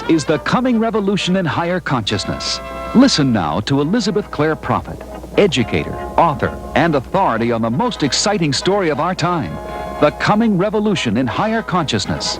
is the coming revolution in higher consciousness. Listen now to Elizabeth Clare Prophet, educator, author, and authority on the most exciting story of our time, the coming revolution in higher consciousness.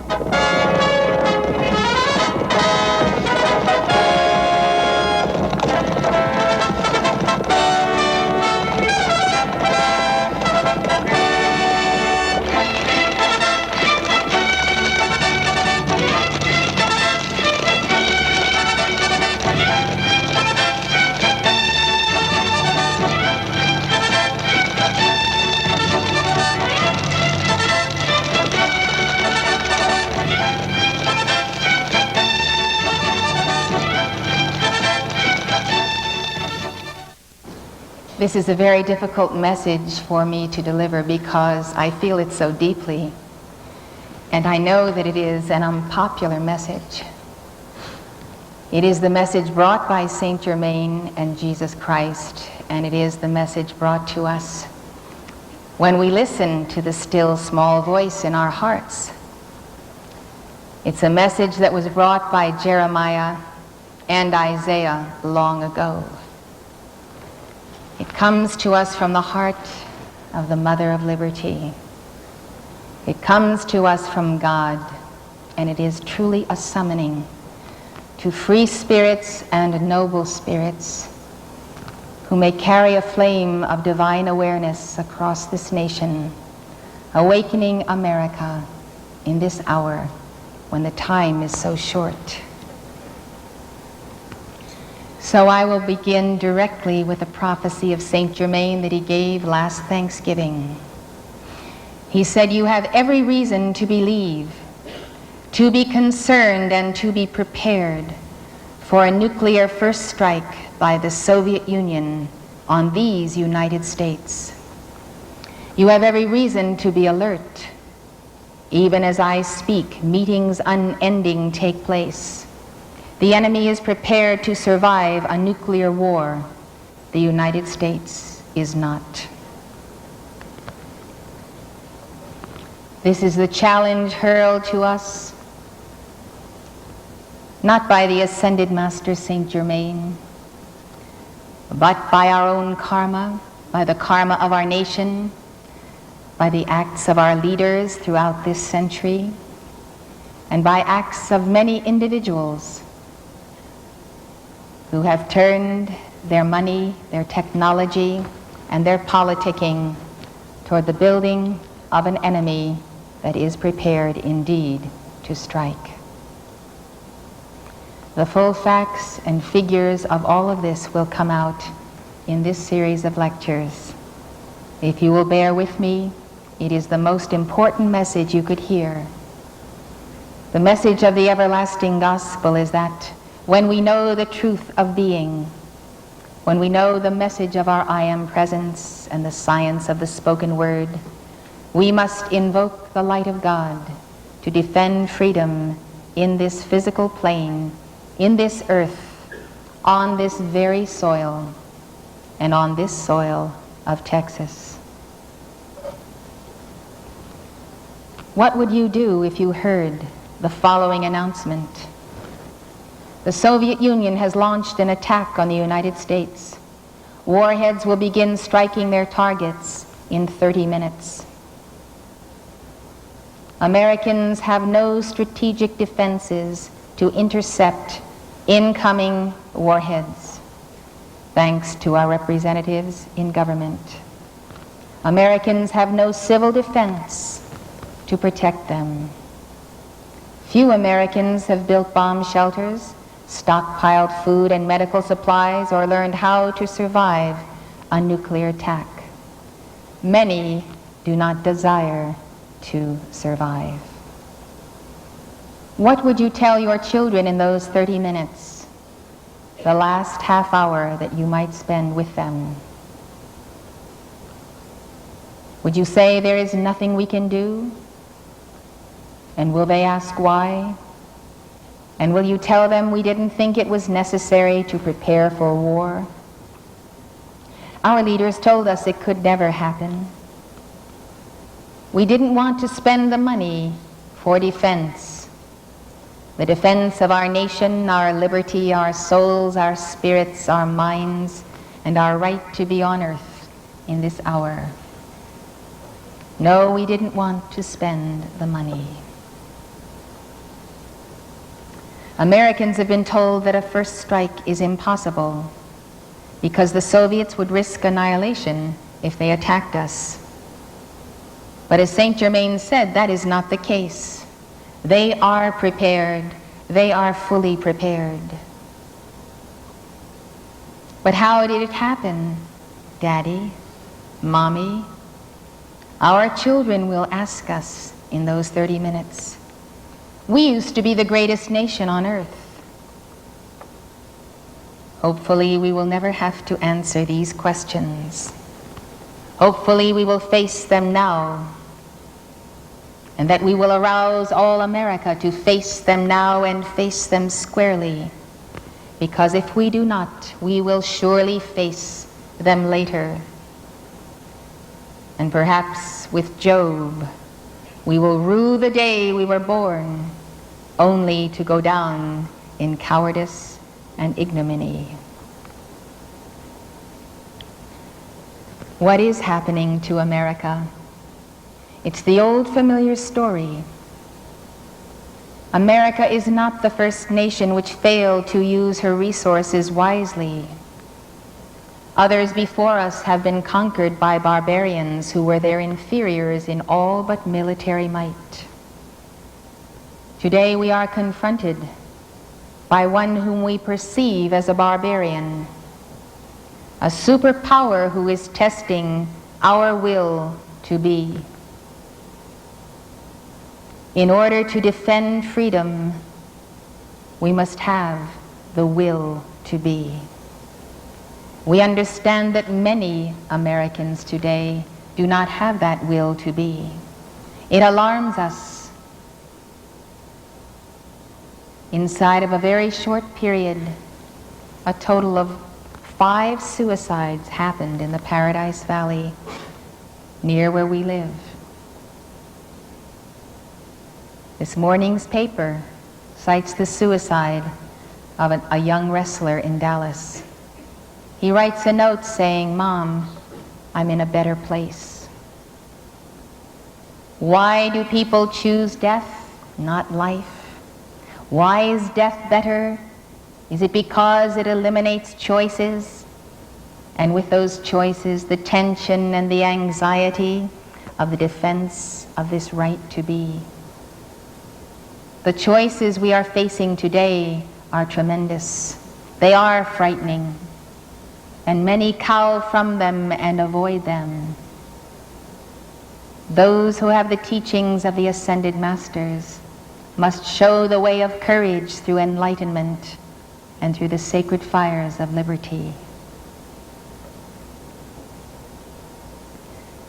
This is a very difficult message for me to deliver because I feel it so deeply, and I know that it is an unpopular message. It is the message brought by Saint Germain and Jesus Christ, and it is the message brought to us when we listen to the still small voice in our hearts. It's a message that was brought by Jeremiah and Isaiah long ago. It comes to us from the heart of the Mother of Liberty. It comes to us from God, and it is truly a summoning to free spirits and noble spirits who may carry a flame of divine awareness across this nation, awakening America in this hour when the time is so short. So I will begin directly with a prophecy of Saint Germain that he gave last Thanksgiving. He said, "You have every reason to believe, to be concerned, and to be prepared for a nuclear first strike by the Soviet Union on these United States. You have every reason to be alert. Even as I speak, meetings unending take place. The enemy is prepared to survive a nuclear war. The United States is not." This is the challenge hurled to us, not by the ascended Master Saint Germain, but by our own karma, by the karma of our nation, by the acts of our leaders throughout this century, and by acts of many individuals who have turned their money, their technology, and their politicking toward the building of an enemy that is prepared indeed to strike. The full facts and figures of all of this will come out in this series of lectures. If you will bear with me, it is the most important message you could hear. The message of the everlasting gospel is that when we know the truth of being, when we know the message of our I Am Presence and the science of the spoken word, we must invoke the light of God to defend freedom in this physical plane, in this earth, on this very soil, and on this soil of Texas. What would you do if you heard the following announcement? The Soviet Union has launched an attack on the United States. Warheads will begin striking their targets in 30 minutes. Americans have no strategic defenses to intercept incoming warheads, thanks to our representatives in government. Americans have no civil defense to protect them. Few Americans have built bomb shelters, stockpiled food and medical supplies, or learned how to survive a nuclear attack. Many do not desire to survive. What would you tell your children in those 30 minutes, the last half hour that you might spend with them? Would you say there is nothing we can do? And will they ask why? And will you tell them we didn't think it was necessary to prepare for war? Our leaders told us it could never happen. We didn't want to spend the money for defense. the defense of our nation, our liberty, our souls, our spirits, our minds, and our right to be on earth in this hour. No, we didn't want to spend the money. Americans have been told that a first strike is impossible because the Soviets would risk annihilation if they attacked us. But as Saint Germain said, that is not the case. They are prepared. They are fully prepared. But how did it happen, Daddy, Mommy? Our children will ask us in those 30 minutes. We used to be the greatest nation on earth. Hopefully, we will never have to answer these questions. Hopefully, we will face them now, and that we will arouse all America to face them now and face them squarely, because if we do not, we will surely face them later. And perhaps with Job, we will rue the day we were born, only to go down in cowardice and ignominy. What is happening to America? It's the old familiar story. America is not the first nation which failed to use her resources wisely. Others before us have been conquered by barbarians who were their inferiors in all but military might. Today we are confronted by one whom we perceive as a barbarian, a superpower who is testing our will to be. In order to defend freedom, we must have the will to be. We understand that many Americans today do not have that will to be. It alarms us. Inside of a very short period, a total of 5 suicides happened in the Paradise Valley, near where we live. This morning's paper cites the suicide of a young wrestler in Dallas. He writes a note saying, "Mom, I'm in a better place." Why do people choose death, not life? Why is death better? Is it because it eliminates choices? And with those choices, the tension and the anxiety of the defense of this right to be. The choices we are facing today are tremendous. They are frightening, and many cower from them and avoid them. Those who have the teachings of the ascended masters must show the way of courage through enlightenment and through the sacred fires of liberty.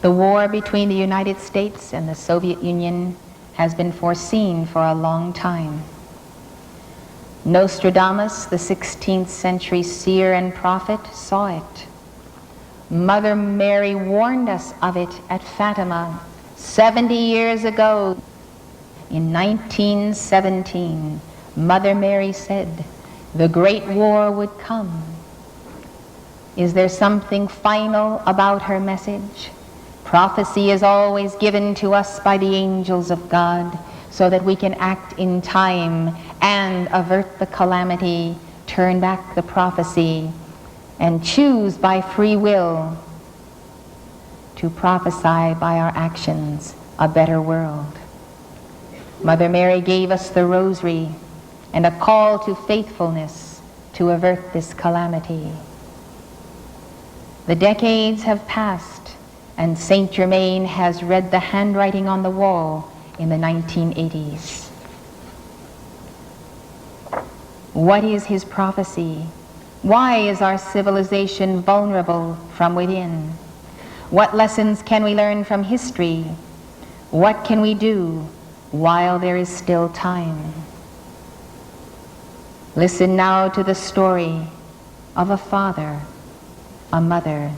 The war between the United States and the Soviet Union has been foreseen for a long time. Nostradamus, the 16th century seer and prophet, saw it. Mother Mary warned us of it at Fatima 70 years ago. In 1917, Mother Mary said the Great War would come. Is there something final about her message? Prophecy is always given to us by the angels of God so that we can act in time and avert the calamity, turn back the prophecy, and choose by free will to prophesy by our actions a better world. Mother Mary gave us the rosary and a call to faithfulness to avert this calamity. The decades have passed, and Saint Germain has read the handwriting on the wall in the 1980s. What is his prophecy? Why is our civilization vulnerable from within? What lessons can we learn from history? What can we do while there is still time? Listen now to the story of a father, a mother,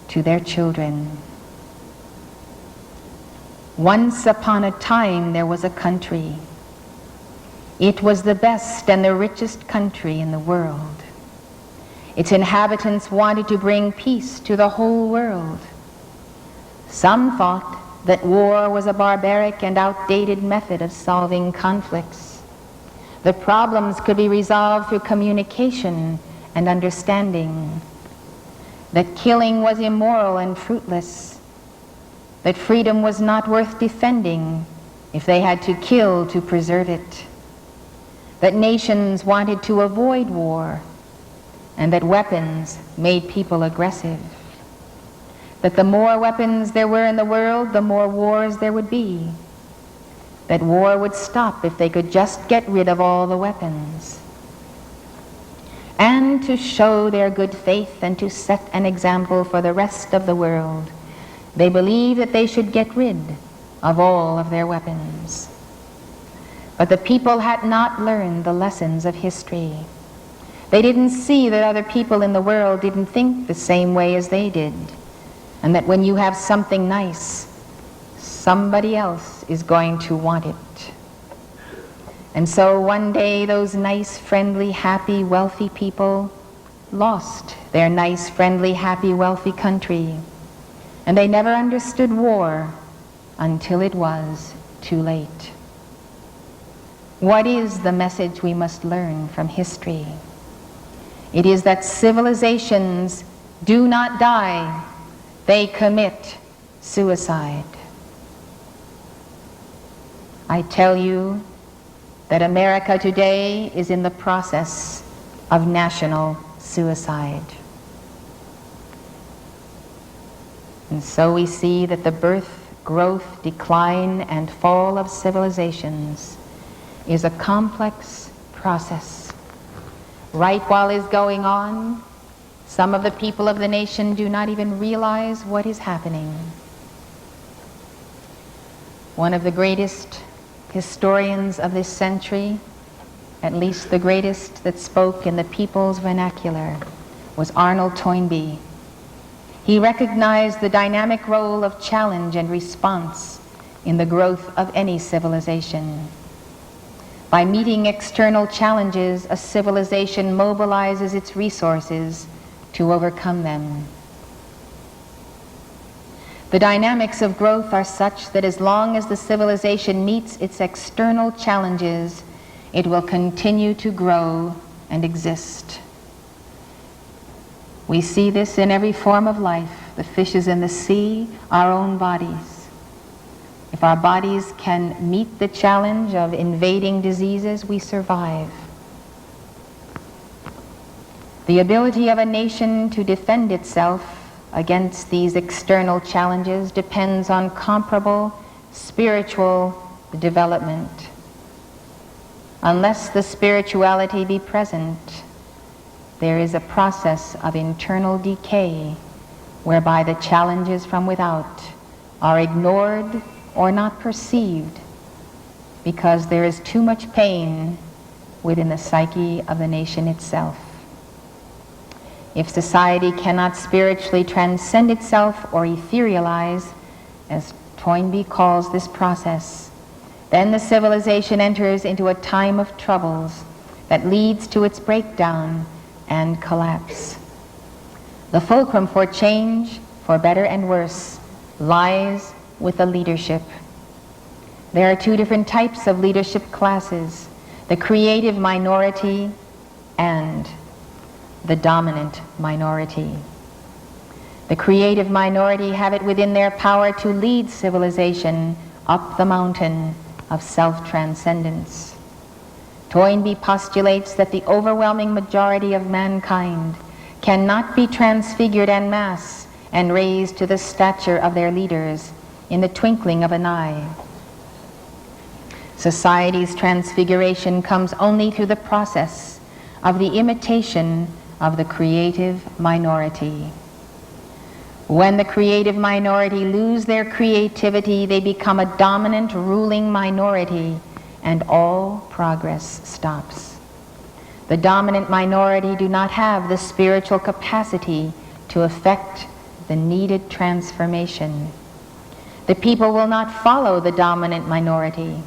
to their children. Once upon a time there was a country. It was the best and the richest country in the world. Its inhabitants wanted to bring peace to the whole world. Some thought that war was a barbaric and outdated method of solving conflicts. The problems could be resolved through communication and understanding. That killing was immoral and fruitless. That freedom was not worth defending if they had to kill to preserve it. That nations wanted to avoid war, and that weapons made people aggressive. That the more weapons there were in the world, the more wars there would be. That war would stop if they could just get rid of all the weapons. And to show their good faith and to set an example for the rest of the world, they believed that they should get rid of all of their weapons. But the people had not learned the lessons of history. They didn't see that other people in the world didn't think the same way as they did, and that when you have something nice, somebody else is going to want it. And so one day those nice, friendly, happy, wealthy people lost their nice, friendly, happy, wealthy country. And they never understood war until it was too late. What is the message we must learn from history? It is that civilizations do not die, they commit suicide. I tell you that America today is in the process of national suicide. And so we see that the birth, growth, decline, and fall of civilizations is a complex process. Right while it's going on, some of the people of the nation do not even realize what is happening. One of the greatest historians of this century, at least the greatest that spoke in the people's vernacular, was Arnold Toynbee. He recognized the dynamic role of challenge and response in the growth of any civilization. By meeting external challenges, a civilization mobilizes its resources to overcome them. The dynamics of growth are such that as long as the civilization meets its external challenges, it will continue to grow and exist. We see this in every form of life, the fishes in the sea, our own bodies. If our bodies can meet the challenge of invading diseases, we survive. The ability of a nation to defend itself against these external challenges depends on comparable spiritual development. Unless the spirituality be present, there is a process of internal decay whereby the challenges from without are ignored or not perceived because there is too much pain within the psyche of the nation itself. If society cannot spiritually transcend itself or etherealize, as Toynbee calls this process, then the civilization enters into a time of troubles that leads to its breakdown and collapse. The fulcrum for change, for better and worse, lies with the leadership. There are two different types of leadership classes: the creative minority and the dominant minority. The creative minority have it within their power to lead civilization up the mountain of self-transcendence. Toynbee postulates that the overwhelming majority of mankind cannot be transfigured en masse and raised to the stature of their leaders in the twinkling of an eye. Society's transfiguration comes only through the process of the imitation of the creative minority. When the creative minority lose their creativity, they become a dominant ruling minority, and all progress stops. The dominant minority do not have the spiritual capacity to effect the needed transformation. The people will not follow the dominant minority.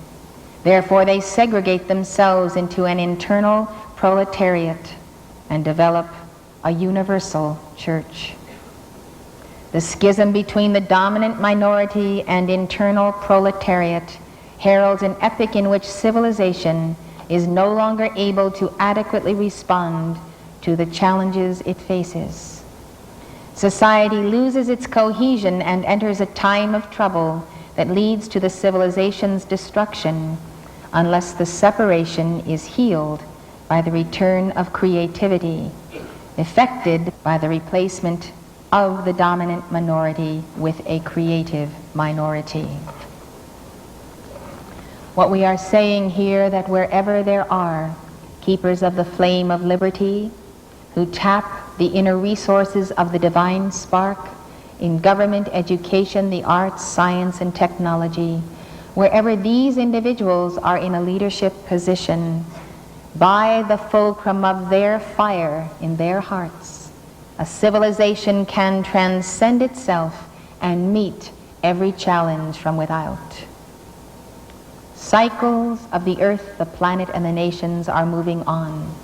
Therefore, they segregate themselves into an internal proletariat and develop a universal church. The schism between the dominant minority and internal proletariat heralds an epoch in which civilization is no longer able to adequately respond to the challenges it faces. Society loses its cohesion and enters a time of trouble that leads to the civilization's destruction unless the separation is healed by the return of creativity, effected by the replacement of the dominant minority with a creative minority. What we are saying here, that wherever there are keepers of the flame of liberty who tap the inner resources of the divine spark in government, education, the arts, science, and technology, wherever these individuals are in a leadership position, by the fulcrum of their fire in their hearts, a civilization can transcend itself and meet every challenge from without. Cycles of the earth, the planet, and the nations are moving on.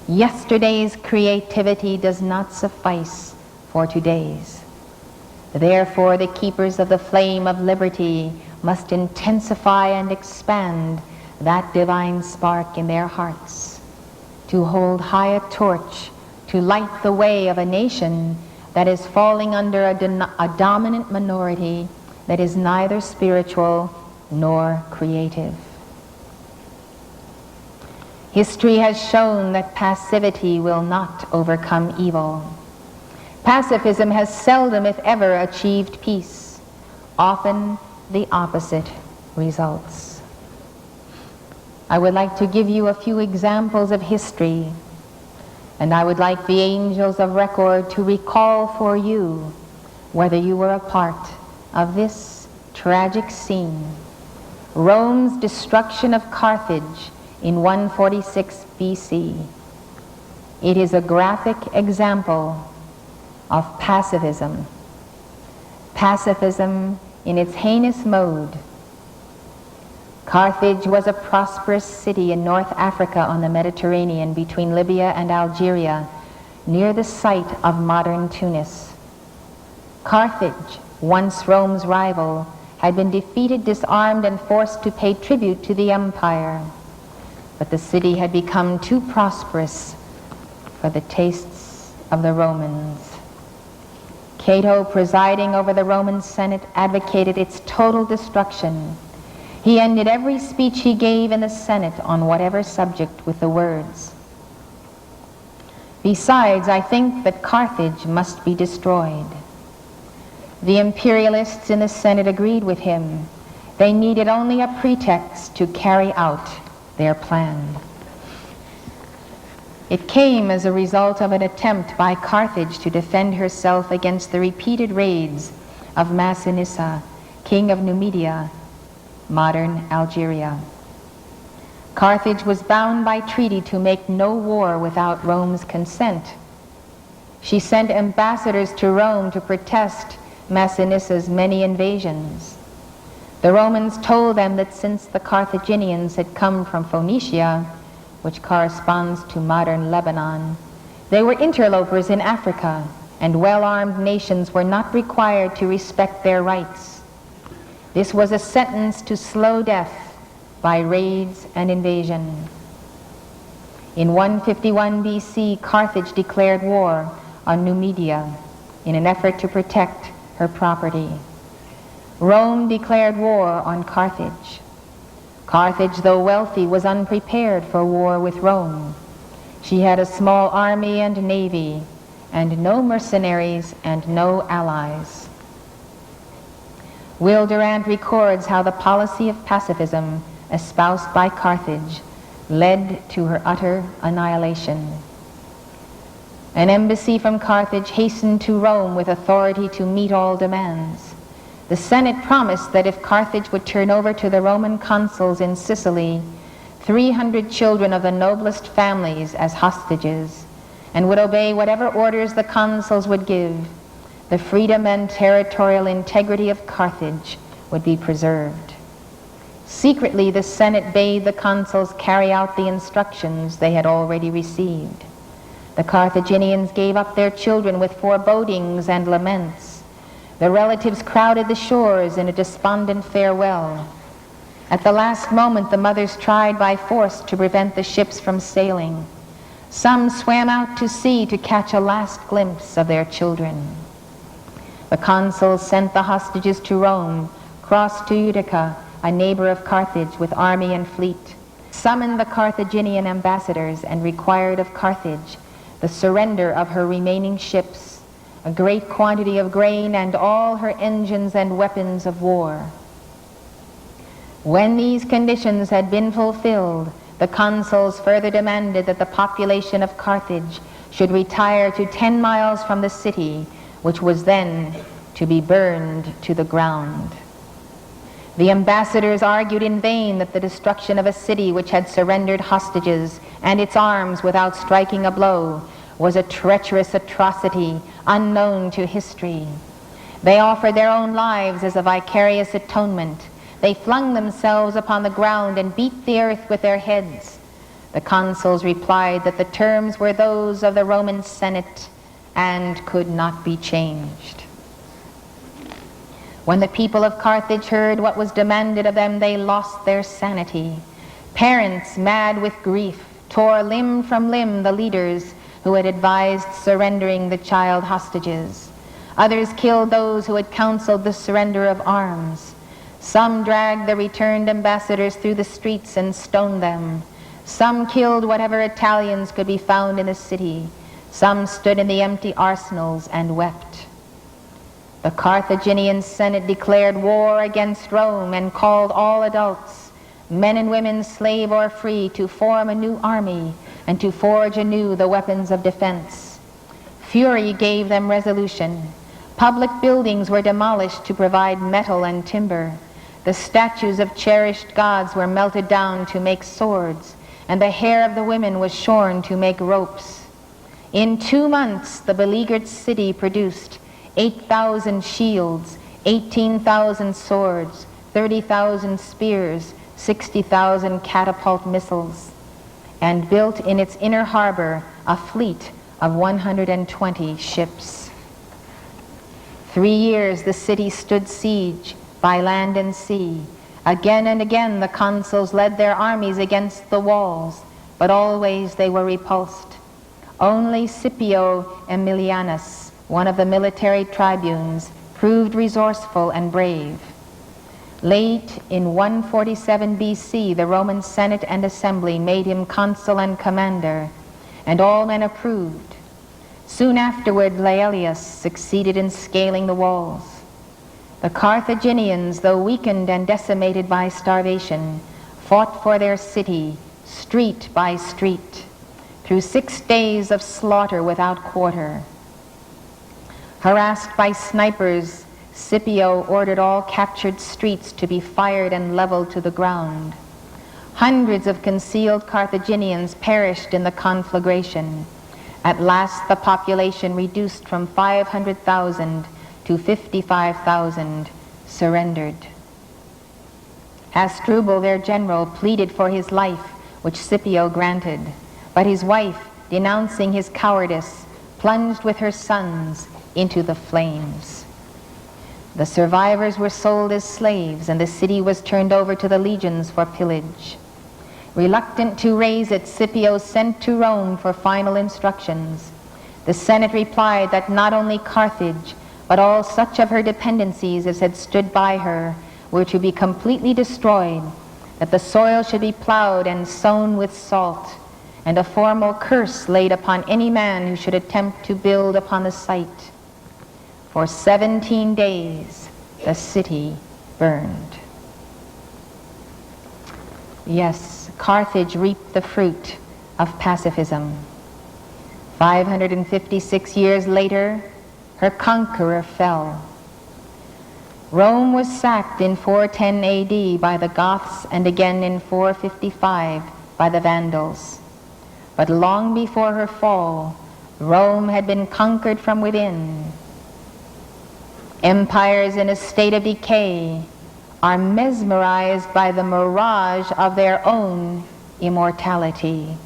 Yesterday's creativity does not suffice for today's. Therefore, the keepers of the flame of liberty must intensify and expand that divine spark in their hearts, to hold high a torch, to light the way of a nation that is falling under a dominant minority that is neither spiritual nor creative. History has shown that passivity will not overcome evil. Pacifism has seldom, if ever, achieved peace. Often the opposite results. I would like to give you a few examples of history, and I would like the angels of record to recall for you whether you were a part of this tragic scene. Rome's destruction of Carthage in 146 BC. It is a graphic example of pacifism. Pacifism in its heinous mode. Carthage was a prosperous city in North Africa on the Mediterranean between Libya and Algeria, near the site of modern Tunis. Carthage, once Rome's rival, had been defeated, disarmed, and forced to pay tribute to the empire. But the city had become too prosperous for the tastes of the Romans. Cato, presiding over the Roman Senate, advocated its total destruction. He ended every speech he gave in the Senate on whatever subject with the words, "Besides, I think that Carthage must be destroyed." The imperialists in the Senate agreed with him. They needed only a pretext to carry out their plan. It came as a result of an attempt by Carthage to defend herself against the repeated raids of Massinissa, king of Numidia, modern Algeria. Carthage was bound by treaty to make no war without Rome's consent. She sent ambassadors to Rome to protest Massinissa's many invasions. The Romans told them that since the Carthaginians had come from Phoenicia, which corresponds to modern Lebanon, they were interlopers in Africa, and well-armed nations were not required to respect their rights. This was a sentence to slow death by raids and invasion. In 151 BC, Carthage declared war on Numidia in an effort to protect her property. Rome declared war on Carthage. Carthage, though wealthy, was unprepared for war with Rome. She had a small army and navy, and no mercenaries and no allies. Will Durant records how the policy of pacifism espoused by Carthage led to her utter annihilation. An embassy from Carthage hastened to Rome with authority to meet all demands. The Senate promised that if Carthage would turn over to the Roman consuls in Sicily 300 children of the noblest families as hostages, and would obey whatever orders the consuls would give, the freedom and territorial integrity of Carthage would be preserved. Secretly, the Senate bade the consuls carry out the instructions they had already received. The Carthaginians gave up their children with forebodings and laments. The relatives crowded the shores in a despondent farewell. At the last moment, the mothers tried by force to prevent the ships from sailing. Some swam out to sea to catch a last glimpse of their children. The consuls sent the hostages to Rome, crossed to Utica, a neighbor of Carthage, with army and fleet, summoned the Carthaginian ambassadors, and required of Carthage the surrender of her remaining ships, a great quantity of grain, and all her engines and weapons of war. When these conditions had been fulfilled, the consuls further demanded that the population of Carthage should retire to 10 miles from the city, which was then to be burned to the ground. The ambassadors argued in vain that the destruction of a city which had surrendered hostages and its arms without striking a blow was a treacherous atrocity unknown to history. They offered their own lives as a vicarious atonement. They flung themselves upon the ground and beat the earth with their heads. The consuls replied that the terms were those of the Roman Senate and could not be changed. When the people of Carthage heard what was demanded of them, they lost their sanity. Parents, mad with grief, tore limb from limb the leaders who had advised surrendering the child hostages. Others killed those who had counseled the surrender of arms. Some dragged the returned ambassadors through the streets and stoned them. Some killed whatever Italians could be found in the city. Some stood in the empty arsenals and wept. The Carthaginian Senate declared war against Rome and called all adults, men and women, slave or free, to form a new army and to forge anew the weapons of defense. Fury gave them resolution. Public buildings were demolished to provide metal and timber. The statues of cherished gods were melted down to make swords, and the hair of the women was shorn to make ropes. In 2 months, the beleaguered city produced 8,000 shields, 18,000 swords, 30,000 spears, 60,000 catapult missiles, and built in its inner harbor a fleet of 120 ships. 3 years the city stood siege by land and sea. Again and again the consuls led their armies against the walls, but always they were repulsed. Only Scipio Aemilianus, one of the military tribunes, proved resourceful and brave. Late in 147 BC, the Roman Senate and Assembly made him consul and commander, and all men approved. Soon afterward, Laelius succeeded in scaling the walls. The Carthaginians, though weakened and decimated by starvation, fought for their city, street by street, through 6 days of slaughter without quarter. Harassed by snipers, Scipio ordered all captured streets to be fired and leveled to the ground. Hundreds of concealed Carthaginians perished in the conflagration. At last the population, reduced from 500,000 to 55,000, surrendered. Hasdrubal, their general, pleaded for his life, which Scipio granted, but his wife, denouncing his cowardice, plunged with her sons into the flames. The survivors were sold as slaves, and the city was turned over to the legions for pillage. Reluctant to raise it, Scipio sent to Rome for final instructions. The Senate replied that not only Carthage, but all such of her dependencies as had stood by her were to be completely destroyed, that the soil should be plowed and sown with salt, and a formal curse laid upon any man who should attempt to build upon the site. For 17 days, the city burned. Yes, Carthage reaped the fruit of pacifism. 556 years later, her conqueror fell. Rome was sacked in 410 AD by the Goths and again in 455 by the Vandals. But long before her fall, Rome had been conquered from within. Empires in a state of decay are mesmerized by the mirage of their own immortality.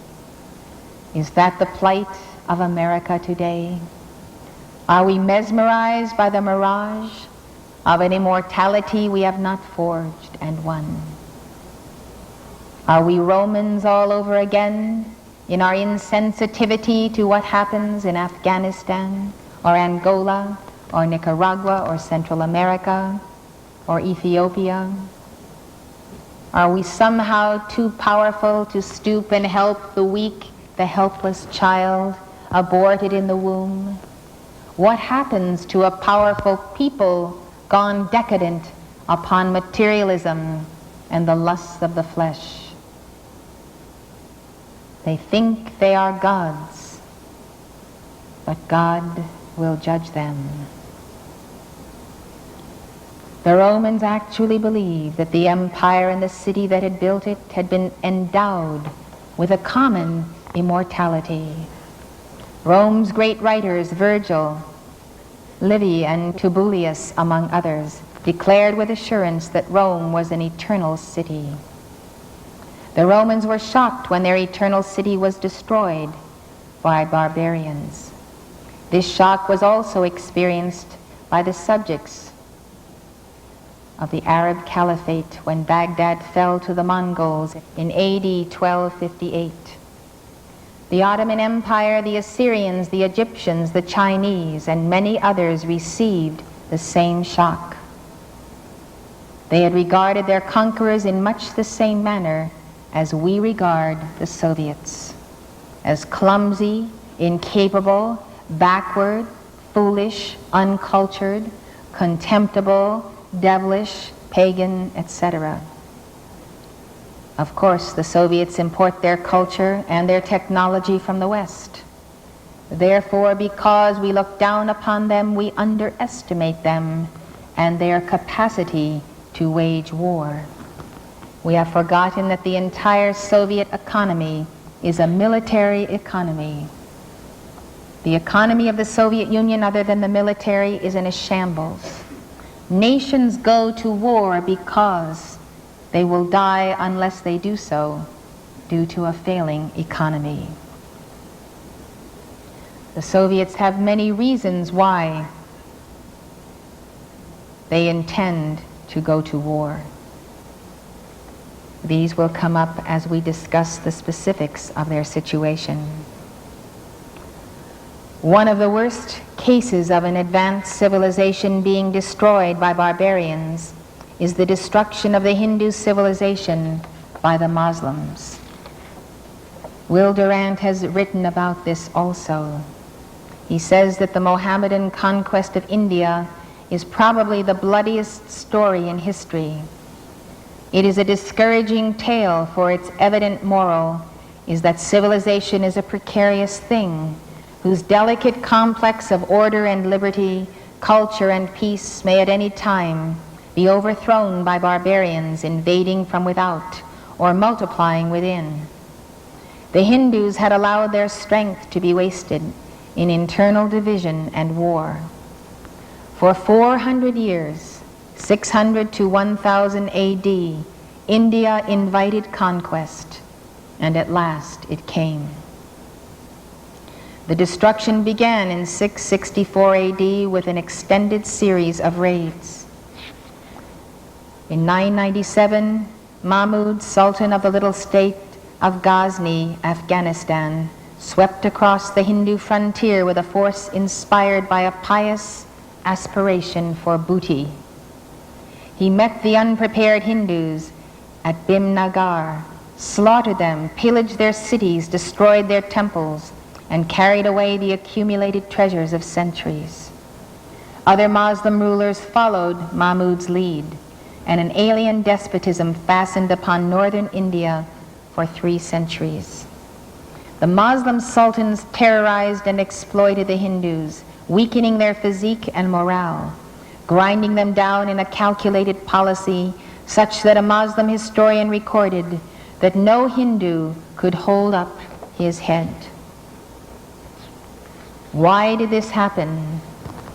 Is that the plight of America today? Are we mesmerized by the mirage of an immortality we have not forged and won? Are we Romans all over again in our insensitivity to what happens in Afghanistan or Angola or Nicaragua or Central America or Ethiopia? Are we somehow too powerful to stoop and help the weak, the helpless child aborted in the womb? What happens to a powerful people gone decadent upon materialism and the lusts of the flesh? They think they are gods, but God will judge them. The Romans actually believed that the empire and the city that had built it had been endowed with a common immortality. Rome's great writers, Virgil, Livy, and Tibullus, among others, declared with assurance that Rome was an eternal city. The Romans were shocked when their eternal city was destroyed by barbarians. This shock was also experienced by the subjects of the Arab Caliphate when Baghdad fell to the Mongols in AD 1258. The Ottoman Empire, the Assyrians, the Egyptians, the Chinese, and many others received the same shock. They had regarded their conquerors in much the same manner as we regard the Soviets, as clumsy, incapable, backward, foolish, uncultured, contemptible, devilish, pagan, etc. Of course, the Soviets import their culture and their technology from the West. Therefore, because we look down upon them, we underestimate them and their capacity to wage war. We have forgotten that the entire Soviet economy is a military economy. The economy of the Soviet Union, other than the military, is in a shambles. Nations go to war because they will die unless they do so due to a failing economy. The Soviets have many reasons why they intend to go to war. These will come up as we discuss the specifics of their situation. One of the worst cases of an advanced civilization being destroyed by barbarians is the destruction of the Hindu civilization by the Muslims. Will Durant has written about this also. He says that the Mohammedan conquest of India is probably the bloodiest story in history. It is a discouraging tale, for its evident moral is that civilization is a precarious thing whose delicate complex of order and liberty, culture and peace may at any time be overthrown by barbarians invading from without or multiplying within. The Hindus had allowed their strength to be wasted in internal division and war. For 400 years, 600 to 1000 AD, India invited conquest, and at last it came. The destruction began in 664 AD with an extended series of raids. In 997, Mahmud, Sultan of the little state of Ghazni, Afghanistan, swept across the Hindu frontier with a force inspired by a pious aspiration for booty. He met the unprepared Hindus at Bhimnagar, slaughtered them, pillaged their cities, destroyed their temples, and carried away the accumulated treasures of centuries. Other Muslim rulers followed Mahmud's lead, and an alien despotism fastened upon northern India for 3 centuries. The Muslim sultans terrorized and exploited the Hindus, weakening their physique and morale, grinding them down in a calculated policy such that a Muslim historian recorded that no Hindu could hold up his head. Why did this happen?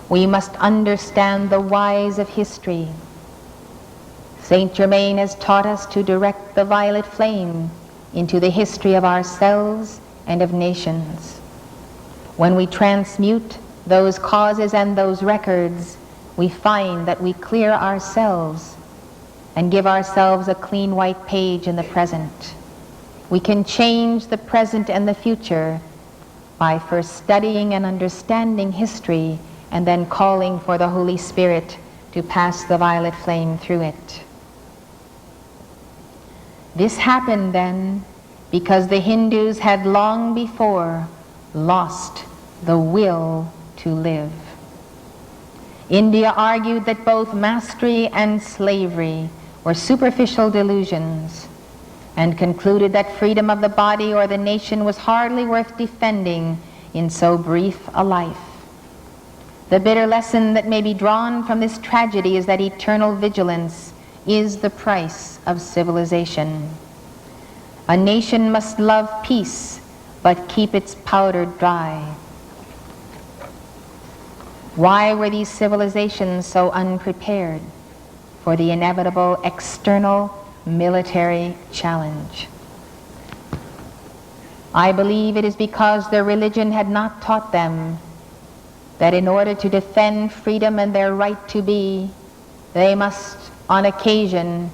We must understand the whys of history. Saint Germain has taught us to direct the violet flame into the history of ourselves and of nations. When we transmute those causes and those records, we find that we clear ourselves and give ourselves a clean white page in the present. We can change the present and the future by first studying and understanding history and then calling for the Holy Spirit to pass the violet flame through it. This happened then because the Hindus had long before lost the will to live. India argued that both mastery and slavery were superficial delusions and concluded that freedom of the body or the nation was hardly worth defending in so brief a life. The bitter lesson that may be drawn from this tragedy is that eternal vigilance is the price of civilization. A nation must love peace, but keep its powder dry. Why were these civilizations so unprepared for the inevitable external military challenge? I believe it is because their religion had not taught them that in order to defend freedom and their right to be, they must on occasion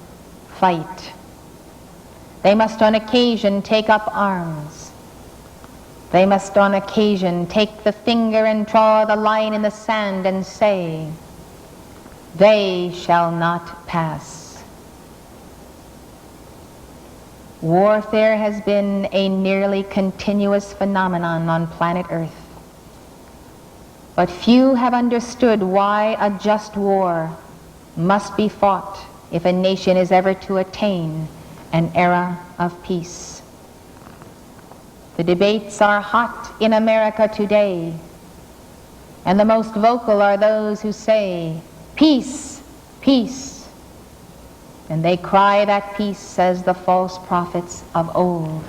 fight. They must on occasion take up arms. They must on occasion take the finger and draw the line in the sand and say, "They shall not pass." Warfare has been a nearly continuous phenomenon on planet Earth. But few have understood why a just war must be fought if a nation is ever to attain an era of peace. The debates are hot in America today, and the most vocal are those who say, "Peace, peace." And they cry that peace as the false prophets of old.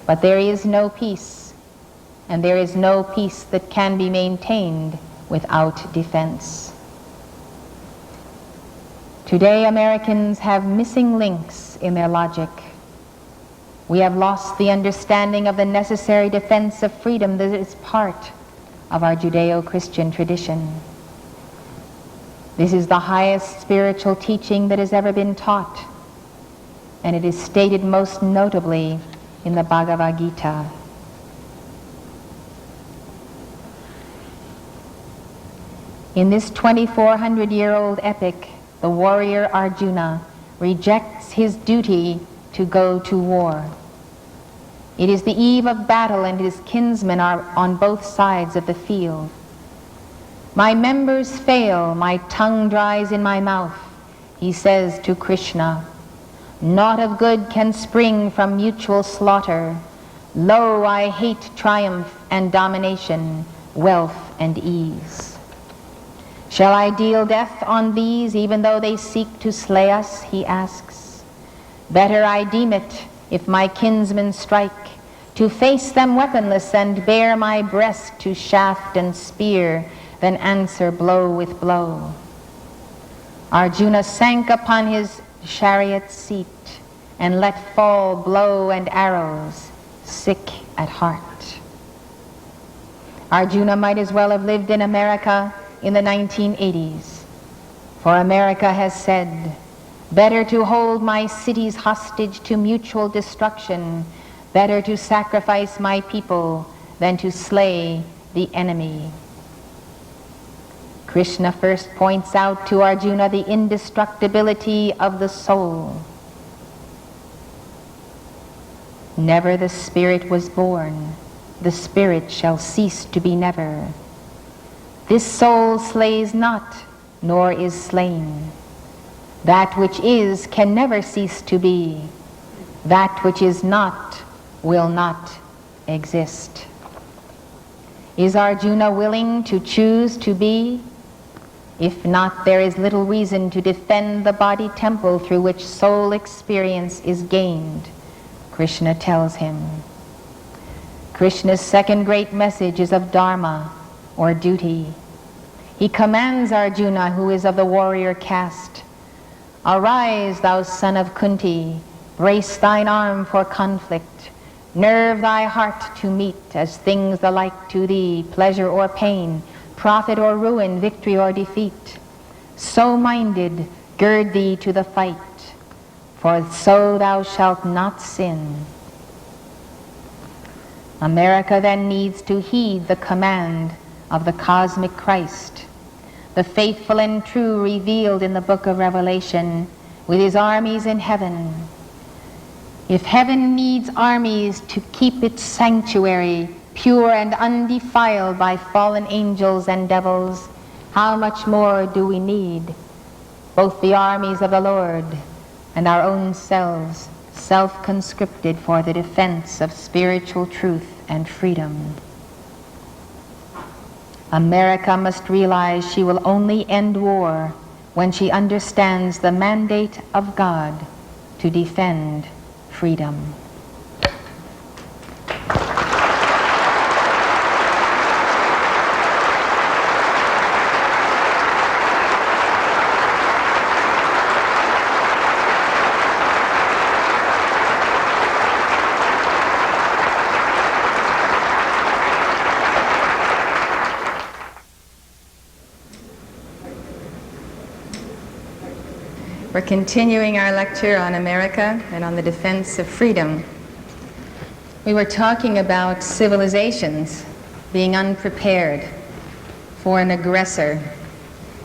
But there is no peace, and there is no peace that can be maintained without defense. Today, Americans have missing links in their logic. We have lost the understanding of the necessary defense of freedom that is part of our Judeo-Christian tradition. This is the highest spiritual teaching that has ever been taught, and it is stated most notably in the Bhagavad Gita. In this 2,400-year-old epic, the warrior Arjuna rejects his duty to go to war. It is the eve of battle, and his kinsmen are on both sides of the field. "My members fail, my tongue dries in my mouth," he says to Krishna. "Naught of good can spring from mutual slaughter. Lo, I hate triumph and domination, wealth and ease. Shall I deal death on these even though they seek to slay us?" he asks. "Better I deem it, if my kinsmen strike, to face them weaponless and bare my breast to shaft and spear, than answer blow with blow." Arjuna sank upon his chariot seat and let fall blow and arrows, sick at heart. Arjuna might as well have lived in America in the 1980s, for America has said, "Better to hold my cities hostage to mutual destruction, better to sacrifice my people than to slay the enemy." Krishna first points out to Arjuna the indestructibility of the soul. Never the spirit was born, the spirit shall cease to be never. This soul slays not, nor is slain. That which is can never cease to be. That which is not will not exist. Is Arjuna willing to choose to be? If not, there is little reason to defend the body temple through which soul experience is gained, Krishna tells him. Krishna's second great message is of dharma, or duty. He commands Arjuna, who is of the warrior caste, Arise, thou son of Kunti, brace thine arm for conflict, nerve thy heart to meet as things alike to thee, pleasure or pain, profit or ruin, victory or defeat. So minded, gird thee to the fight, for so thou shalt not sin. America then needs to heed the command of the cosmic Christ, the faithful and true revealed in the book of Revelation, with his armies in heaven. If heaven needs armies to keep its sanctuary pure and undefiled by fallen angels and devils, how much more do we need both the armies of the Lord and our own selves, self-conscripted for the defense of spiritual truth and freedom. America must realize she will only end war when she understands the mandate of God to defend freedom. We're continuing our lecture on America and on the defense of freedom. We were talking about civilizations being unprepared for an aggressor,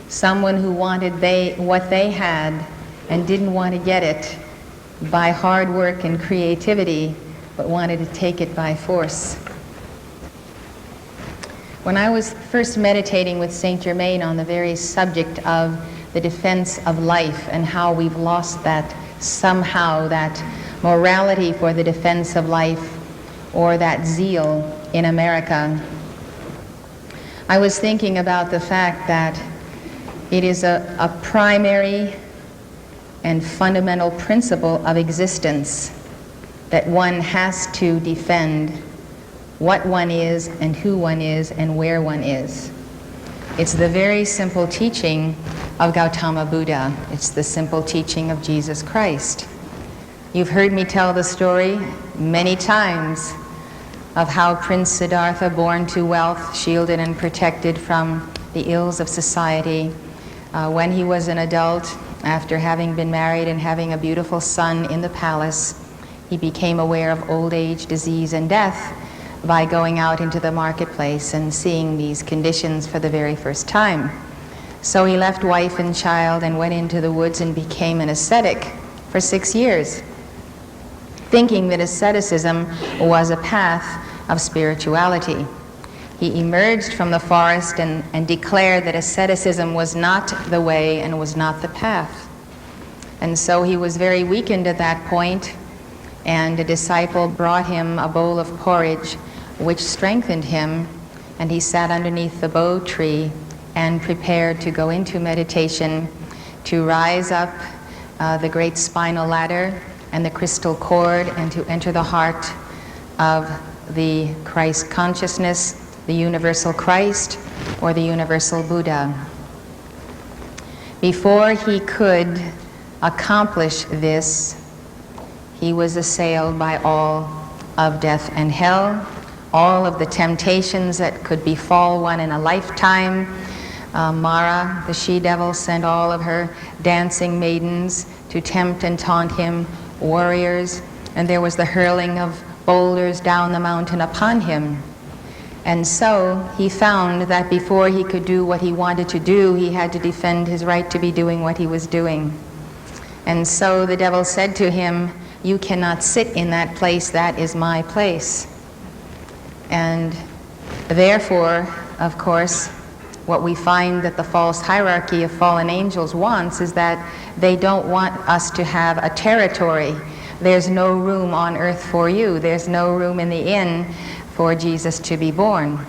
someone who wanted what they had and didn't want to get it by hard work and creativity, but wanted to take it by force. When I was first meditating with Saint Germain on the very subject of the defense of life and how we've lost that somehow, that morality for the defense of life or that zeal in America, I was thinking about the fact that it is a primary and fundamental principle of existence that one has to defend what one is and who one is and where one is. It's the very simple teaching of Gautama Buddha. It's the simple teaching of Jesus Christ. You've heard me tell the story many times of how Prince Siddhartha, born to wealth, shielded and protected from the ills of society, when he was an adult, after having been married and having a beautiful son in the palace, he became aware of old age, disease, and death by going out into the marketplace and seeing these conditions for the very first time. So he left wife and child and went into the woods and became an ascetic for 6 years, thinking that asceticism was a path of spirituality. He emerged from the forest and declared that asceticism was not the way and was not the path. And so he was very weakened at that point, and a disciple brought him a bowl of porridge which strengthened him, and he sat underneath the bo tree and prepared to go into meditation, to rise up the great spinal ladder and the crystal cord, and to enter the heart of the Christ consciousness, the universal Christ, or the universal Buddha. Before he could accomplish this, he was assailed by all of death and hell, all of the temptations that could befall one in a lifetime. Mara, the she-devil, sent all of her dancing maidens to tempt and taunt him, warriors, and there was the hurling of boulders down the mountain upon him. And so he found that before he could do what he wanted to do, he had to defend his right to be doing what he was doing. And so the devil said to him, "You cannot sit in that place, that is my place." And therefore, of course, what we find that the false hierarchy of fallen angels wants is that they don't want us to have a territory. There's no room on earth for you. There's no room in the inn for Jesus to be born.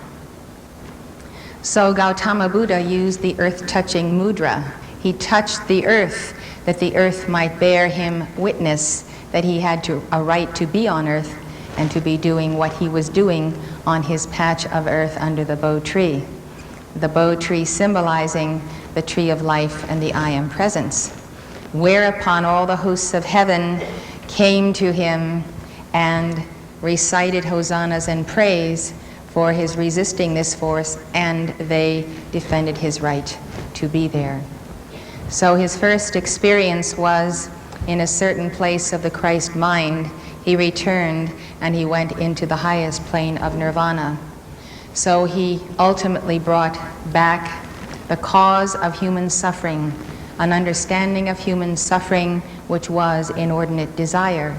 So Gautama Buddha used the earth-touching mudra. He touched the earth that the earth might bear him witness that he had a right to be on earth and to be doing what he was doing on his patch of earth under the bo tree. The bo tree symbolizing the tree of life and the I am presence. whereupon all the hosts of heaven came to him and recited hosannas and praise for his resisting this force, and they defended his right to be there. So his first experience was in a certain place of the Christ mind. He returned and he went into the highest plane of nirvana. So he ultimately brought back the cause of human suffering, an understanding of human suffering which was inordinate desire.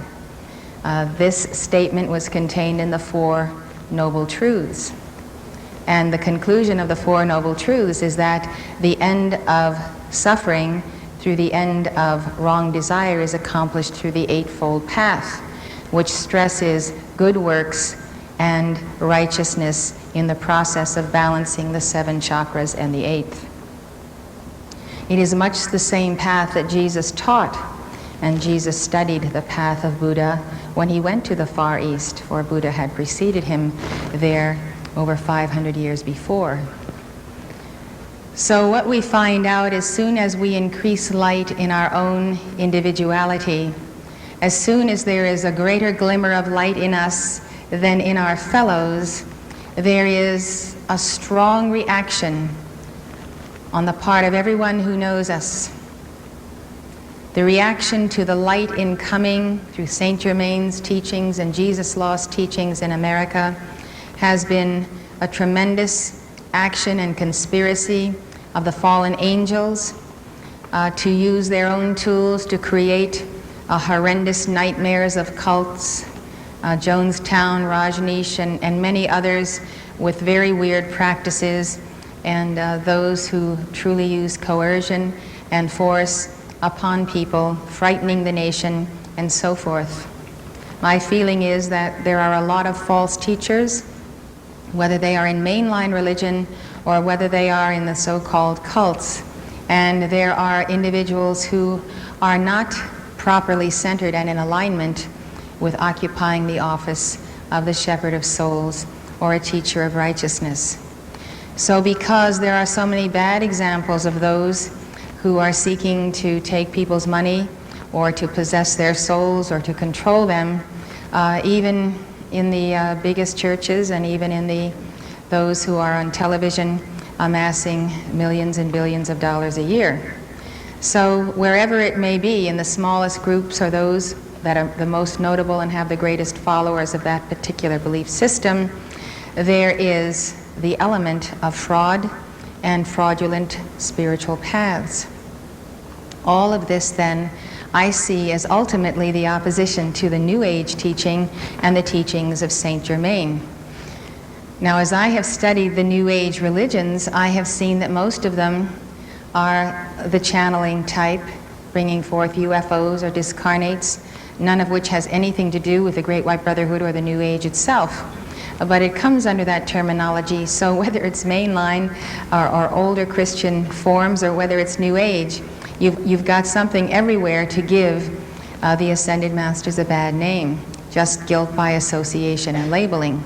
This statement was contained in the Four Noble Truths. And the conclusion of the Four Noble Truths is that the end of suffering through the end of wrong desire is accomplished through the Eightfold Path, which stresses good works and righteousness in the process of balancing the 7 chakras and the 8th. It is much the same path that Jesus taught, and Jesus studied the path of Buddha when he went to the Far East, for Buddha had preceded him there over 500 years before. So what we find out, as soon as we increase light in our own individuality, as soon as there is a greater glimmer of light in us than in our fellows, there is a strong reaction on the part of everyone who knows us. The reaction to the light incoming through Saint Germain's teachings and Jesus' lost teachings in America has been a tremendous action and conspiracy of the fallen angels to use their own tools to create horrendous nightmares of cults, Jonestown, Rajneesh, and many others with very weird practices, and those who truly use coercion and force upon people, frightening the nation, and so forth. My feeling is that there are a lot of false teachers, whether they are in mainline religion or whether they are in the so-called cults, and there are individuals who are not properly centered and in alignment with occupying the office of the shepherd of souls or a teacher of righteousness. So because there are so many bad examples of those who are seeking to take people's money or to possess their souls or to control them, even in the biggest churches and even in those who are on television amassing millions and billions of dollars a year. So wherever it may be, in the smallest groups or those that are the most notable and have the greatest followers of that particular belief system, there is the element of fraud and fraudulent spiritual paths. All of this, then, I see as ultimately the opposition to the New Age teaching and the teachings of Saint Germain. Now, as I have studied the New Age religions, I have seen that most of them are the channeling type, bringing forth UFOs or discarnates, none of which has anything to do with the Great White Brotherhood or the New Age itself. But it comes under that terminology, so whether it's mainline or older Christian forms or whether it's New Age, you've got something everywhere to give the Ascended Masters a bad name, just guilt by association and labeling.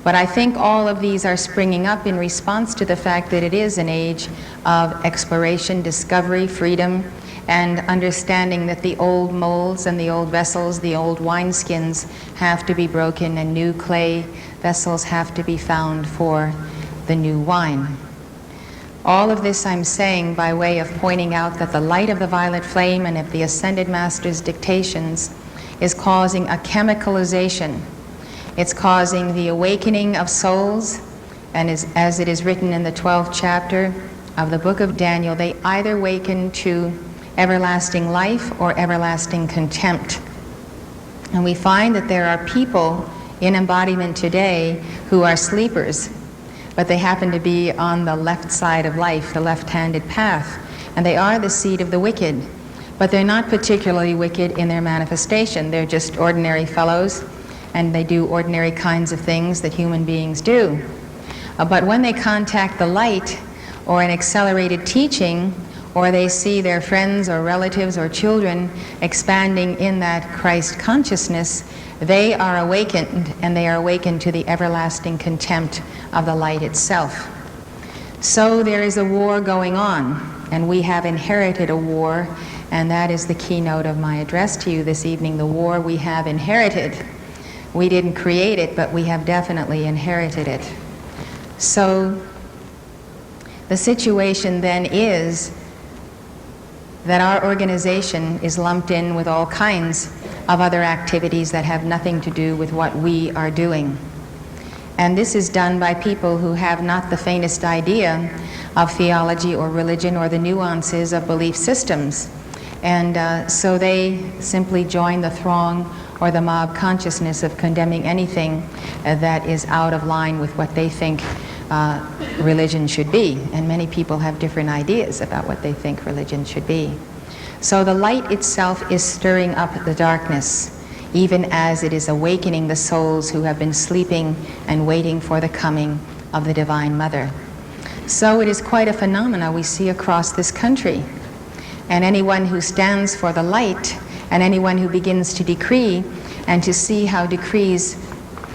But I think all of these are springing up in response to the fact that it is an age of exploration, discovery, freedom, and understanding that the old molds and the old vessels, the old wineskins, have to be broken and new clay vessels have to be found for the new wine. All of this I'm saying by way of pointing out that the light of the violet flame and of the Ascended Master's dictations is causing a chemicalization. It's causing the awakening of souls, and as it is written in the 12th chapter of the book of Daniel, they either awaken to everlasting life or everlasting contempt. And we find that there are people in embodiment today who are sleepers, but they happen to be on the left side of life, the left-handed path, and they are the seed of the wicked, but they're not particularly wicked in their manifestation. They're just ordinary fellows, and they do ordinary kinds of things that human beings do. But when they contact the light or an accelerated teaching, or they see their friends or relatives or children expanding in that Christ consciousness, they are awakened, and they are awakened to the everlasting contempt of the light itself. So there is a war going on. And we have inherited a war, and that is the keynote of my address to you this evening, the war we have inherited. We didn't create it, but we have definitely inherited it. So the situation then is that our organization is lumped in with all kinds of other activities that have nothing to do with what we are doing. And this is done by people who have not the faintest idea of theology or religion or the nuances of belief systems. And so they simply join the throng or the mob consciousness of condemning anything that is out of line with what they think religion should be. And many people have different ideas about what they think religion should be. So the light itself is stirring up the darkness, even as it is awakening the souls who have been sleeping and waiting for the coming of the Divine Mother. So it is quite a phenomena we see across this country. And anyone who stands for the light, and anyone who begins to decree, and to see how decrees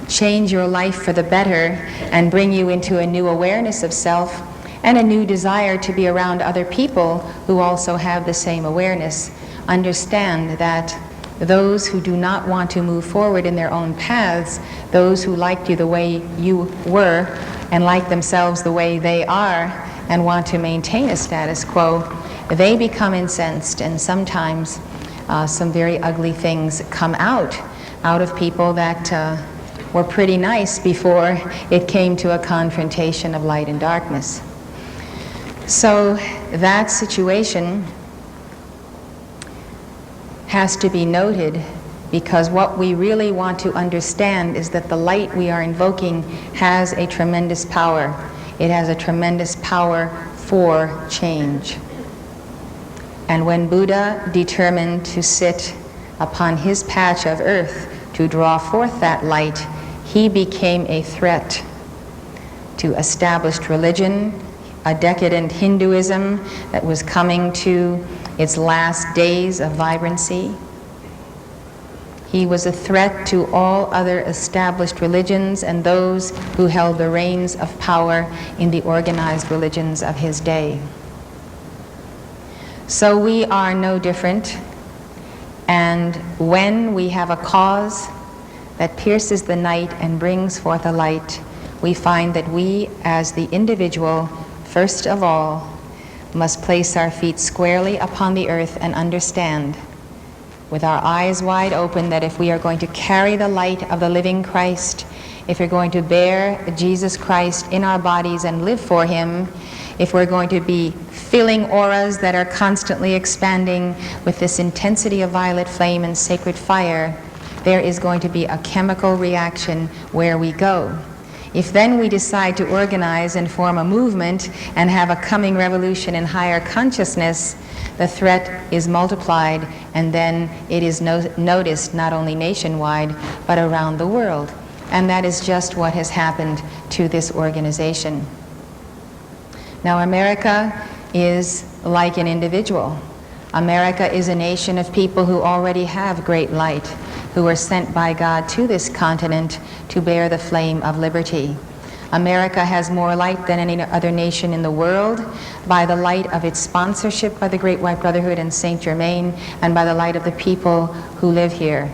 change your life for the better and bring you into a new awareness of self and a new desire to be around other people who also have the same awareness, understand that those who do not want to move forward in their own paths, those who liked you the way you were and like themselves the way they are and want to maintain a status quo, they become incensed, and sometimes some very ugly things come out of people that were pretty nice before it came to a confrontation of light and darkness. So that situation has to be noted, because what we really want to understand is that the light we are invoking has a tremendous power. It has a tremendous power for change. And when Buddha determined to sit upon his patch of earth to draw forth that light, he became a threat to established religion, a decadent Hinduism that was coming to its last days of vibrancy. He was a threat to all other established religions and those who held the reins of power in the organized religions of his day. So we are no different, and when we have a cause that pierces the night and brings forth a light, we find that we, as the individual, first of all, must place our feet squarely upon the earth and understand, with our eyes wide open, that if we are going to carry the light of the living Christ, if we're going to bear Jesus Christ in our bodies and live for him, if we're going to be filling auras that are constantly expanding with this intensity of violet flame and sacred fire, there is going to be a chemical reaction where we go. If then we decide to organize and form a movement and have a coming revolution in higher consciousness, the threat is multiplied, and then it is noticed not only nationwide, but around the world. And that is just what has happened to this organization. Now, America is like an individual. America is a nation of people who already have great light, who were sent by God to this continent to bear the flame of liberty. America has more light than any other nation in the world by the light of its sponsorship by the Great White Brotherhood and Saint Germain, and by the light of the people who live here.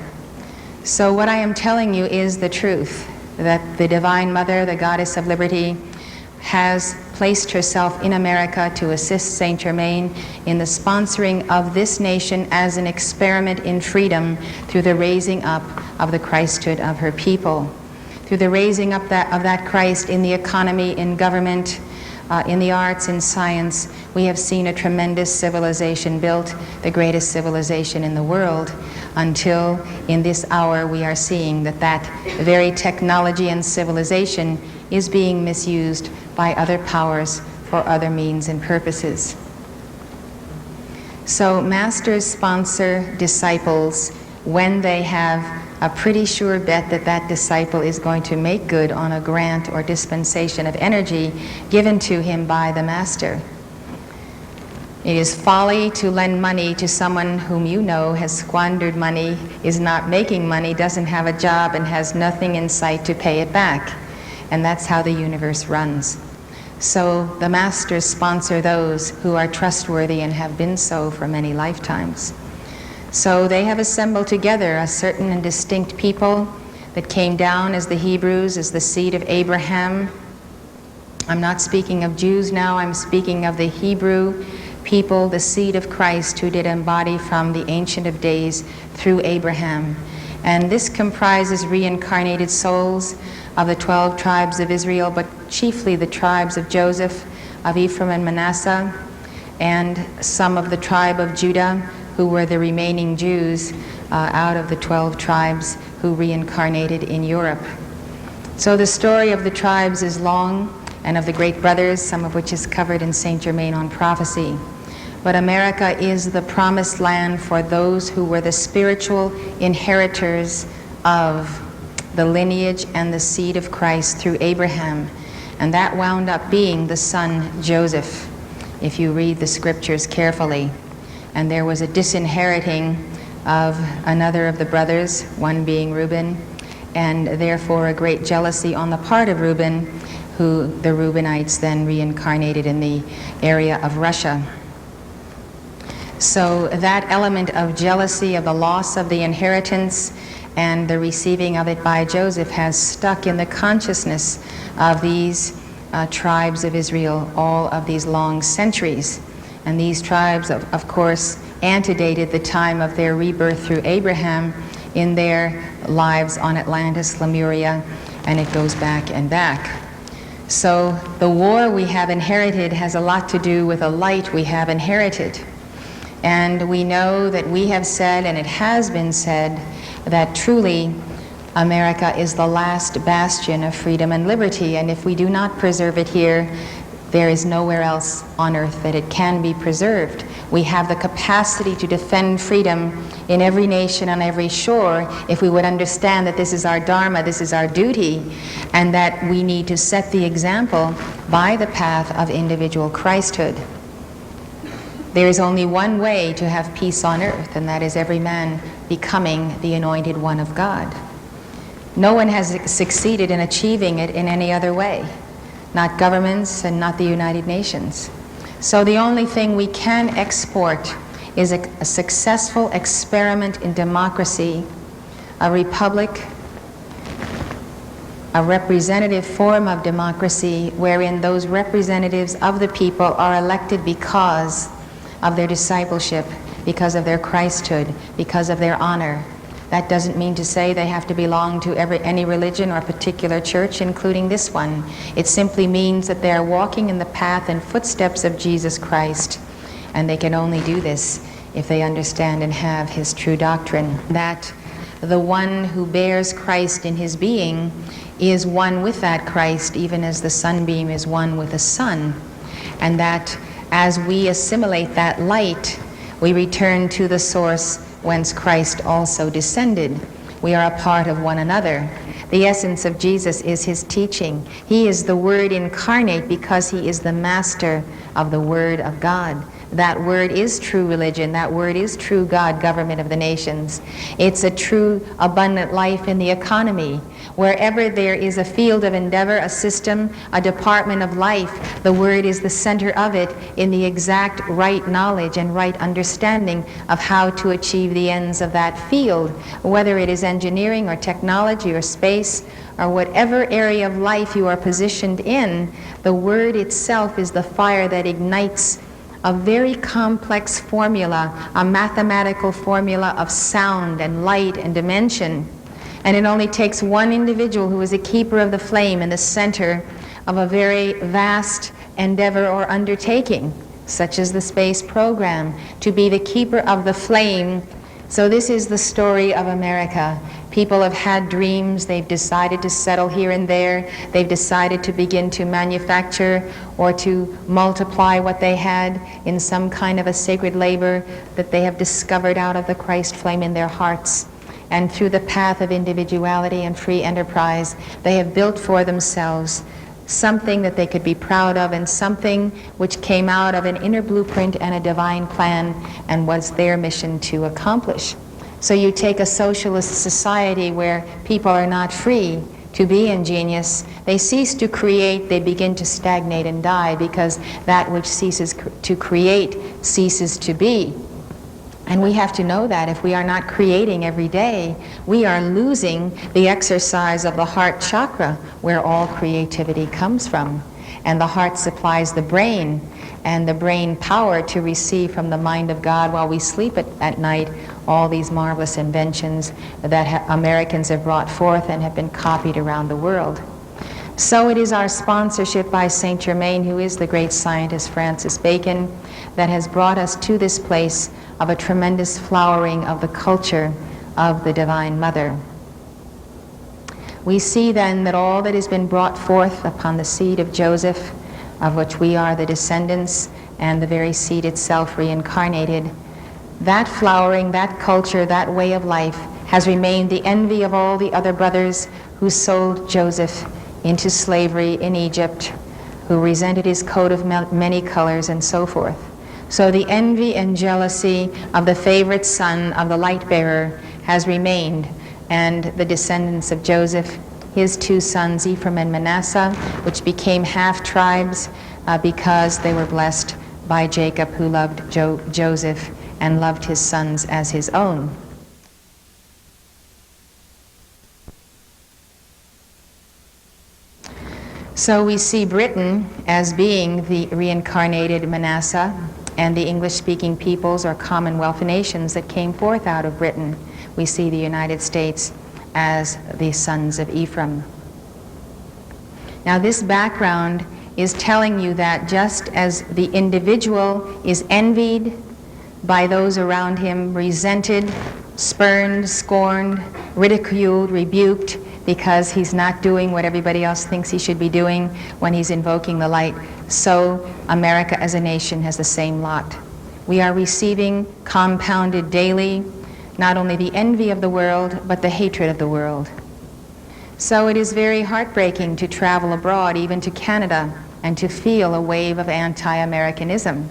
So what I am telling you is the truth, that the Divine Mother, the Goddess of Liberty, has placed herself in America to assist Saint Germain in the sponsoring of this nation as an experiment in freedom through the raising up of the Christhood of her people, through the raising up of that Christ in the economy, in government, in the arts, in science. We have seen a tremendous civilization built, the greatest civilization in the world, until in this hour we are seeing that very technology and civilization is being misused by other powers for other means and purposes. So masters sponsor disciples when they have a pretty sure bet that that disciple is going to make good on a grant or dispensation of energy given to him by the master. It is folly to lend money to someone whom you know has squandered money, is not making money, doesn't have a job, and has nothing in sight to pay it back. And that's how the universe runs. So the masters sponsor those who are trustworthy and have been so for many lifetimes. So they have assembled together a certain and distinct people that came down as the Hebrews, as the seed of Abraham. I'm not speaking of Jews now, I'm speaking of the Hebrew people, the seed of Christ, who did embody from the Ancient of Days through Abraham. And this comprises reincarnated souls of the 12 tribes of Israel, but chiefly the tribes of Joseph, of Ephraim and Manasseh, and some of the tribe of Judah, who were the remaining Jews out of the 12 tribes who reincarnated in Europe. So the story of the tribes is long, and of the great brothers, some of which is covered in Saint Germain on prophecy. But America is the promised land for those who were the spiritual inheritors of the lineage and the seed of Christ through Abraham. And that wound up being the son Joseph, if you read the scriptures carefully. And there was a disinheriting of another of the brothers, one being Reuben, and therefore a great jealousy on the part of Reuben, who the Reubenites then reincarnated in the area of Russia. So that element of jealousy of the loss of the inheritance and the receiving of it by Joseph has stuck in the consciousness of these tribes of Israel all of these long centuries. And these tribes, of course, antedated the time of their rebirth through Abraham in their lives on Atlantis, Lemuria, and it goes back and back. So the war we have inherited has a lot to do with the light we have inherited. And we know that we have said, and it has been said, that truly America is the last bastion of freedom and liberty, and if we do not preserve it here, there is nowhere else on earth that it can be preserved. We have the capacity to defend freedom in every nation on every shore if we would understand that this is our dharma, this is our duty, and that we need to set the example by the path of individual Christhood. There is only one way to have peace on earth, and that is every man becoming the anointed one of God. No one has succeeded in achieving it in any other way. Not governments and not the United Nations. So the only thing we can export is a successful experiment in democracy, a republic, a representative form of democracy wherein those representatives of the people are elected because of their discipleship, because of their Christhood, because of their honor. That doesn't mean to say they have to belong to any religion or particular church, including this one. It simply means that they are walking in the path and footsteps of Jesus Christ, and they can only do this if they understand and have his true doctrine, that the one who bears Christ in his being is one with that Christ, even as the sunbeam is one with the sun, and that as we assimilate that light, we return to the source whence Christ also descended. We are a part of one another. The essence of Jesus is his teaching. He is the Word incarnate because he is the master of the Word of God. That Word is true religion. That Word is true God, government of the nations. It's a true abundant life in the economy. Wherever there is a field of endeavor, a system, a department of life, the Word is the center of it in the exact right knowledge and right understanding of how to achieve the ends of that field, whether it is engineering or technology or space or whatever area of life you are positioned in. The Word itself is the fire that ignites a very complex formula, a mathematical formula of sound and light and dimension. And it only takes one individual who is a keeper of the flame in the center of a very vast endeavor or undertaking, such as the space program, to be the keeper of the flame. So this is the story of America. People have had dreams, they've decided to settle here and there, they've decided to begin to manufacture or to multiply what they had in some kind of a sacred labor that they have discovered out of the Christ flame in their hearts. And through the path of individuality and free enterprise, they have built for themselves something that they could be proud of, and something which came out of an inner blueprint and a divine plan and was their mission to accomplish. So you take a socialist society where people are not free to be ingenious. They cease to create, they begin to stagnate and die, because that which ceases to create ceases to be. And we have to know that if we are not creating every day, we are losing the exercise of the heart chakra, where all creativity comes from. And the heart supplies the brain, and the brain power to receive from the mind of God while we sleep at night all these marvelous inventions that Americans have brought forth and have been copied around the world. So it is our sponsorship by Saint Germain, who is the great scientist Francis Bacon, that has brought us to this place of a tremendous flowering of the culture of the Divine Mother. We see then that all that has been brought forth upon the seed of Joseph, of which we are the descendants, and the very seed itself reincarnated, that flowering, that culture, that way of life has remained the envy of all the other brothers who sold Joseph into slavery in Egypt, who resented his coat of many colors and so forth. So the envy and jealousy of the favorite son of the light bearer has remained, and the descendants of Joseph, his two sons Ephraim and Manasseh, which became half tribes because they were blessed by Jacob, who loved Joseph and loved his sons as his own. So we see Britain as being the reincarnated Manasseh, and the English-speaking peoples or Commonwealth nations that came forth out of Britain. We see the United States as the sons of Ephraim. Now this background is telling you that just as the individual is envied by those around him, resented, spurned, scorned, ridiculed, rebuked, because he's not doing what everybody else thinks he should be doing when he's invoking the light, so America as a nation has the same lot. We are receiving, compounded daily, not only the envy of the world, but the hatred of the world. So it is very heartbreaking to travel abroad, even to Canada, and to feel a wave of anti-Americanism.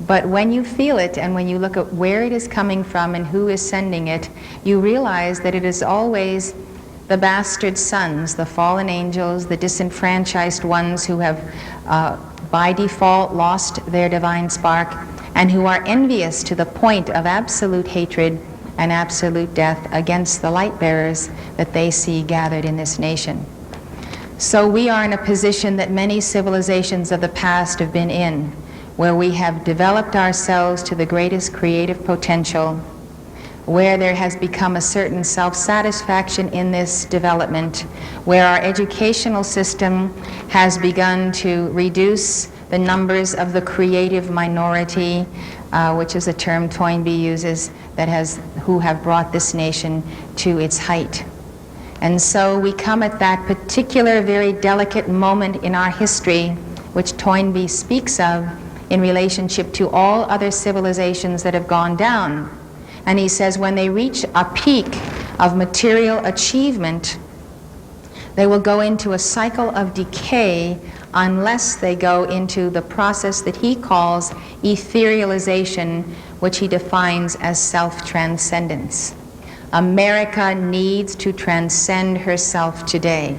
But when you feel it, and when you look at where it is coming from and who is sending it, you realize that it is always the bastard sons, the fallen angels, the disenfranchised ones who have by default lost their divine spark, and who are envious to the point of absolute hatred and absolute death against the light bearers that they see gathered in this nation. So we are in a position that many civilizations of the past have been in, where we have developed ourselves to the greatest creative potential, where there has become a certain self-satisfaction in this development, where our educational system has begun to reduce the numbers of the creative minority, which is a term Toynbee uses, who have brought this nation to its height. And so we come at that particular very delicate moment in our history, which Toynbee speaks of in relationship to all other civilizations that have gone down. And he says when they reach a peak of material achievement, they will go into a cycle of decay unless they go into the process that he calls etherealization, which he defines as self-transcendence. America needs to transcend herself today.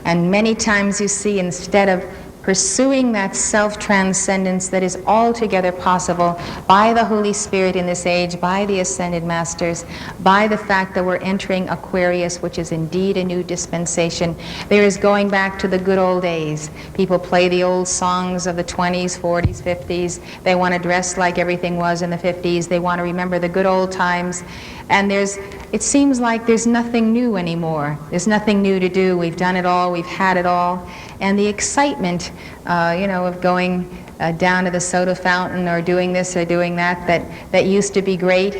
And many times you see, instead of pursuing that self-transcendence that is altogether possible by the Holy Spirit in this age, by the Ascended Masters, by the fact that we're entering Aquarius, which is indeed a new dispensation. There is going back to the good old days. People play the old songs of the 20s, 40s, 50s. They want to dress like everything was in the 50s. They want to remember the good old times. And it seems like there's nothing new anymore. There's nothing new to do. We've done it all. We've had it all. And the excitement, of going down to the soda fountain or doing this or doing that used to be great,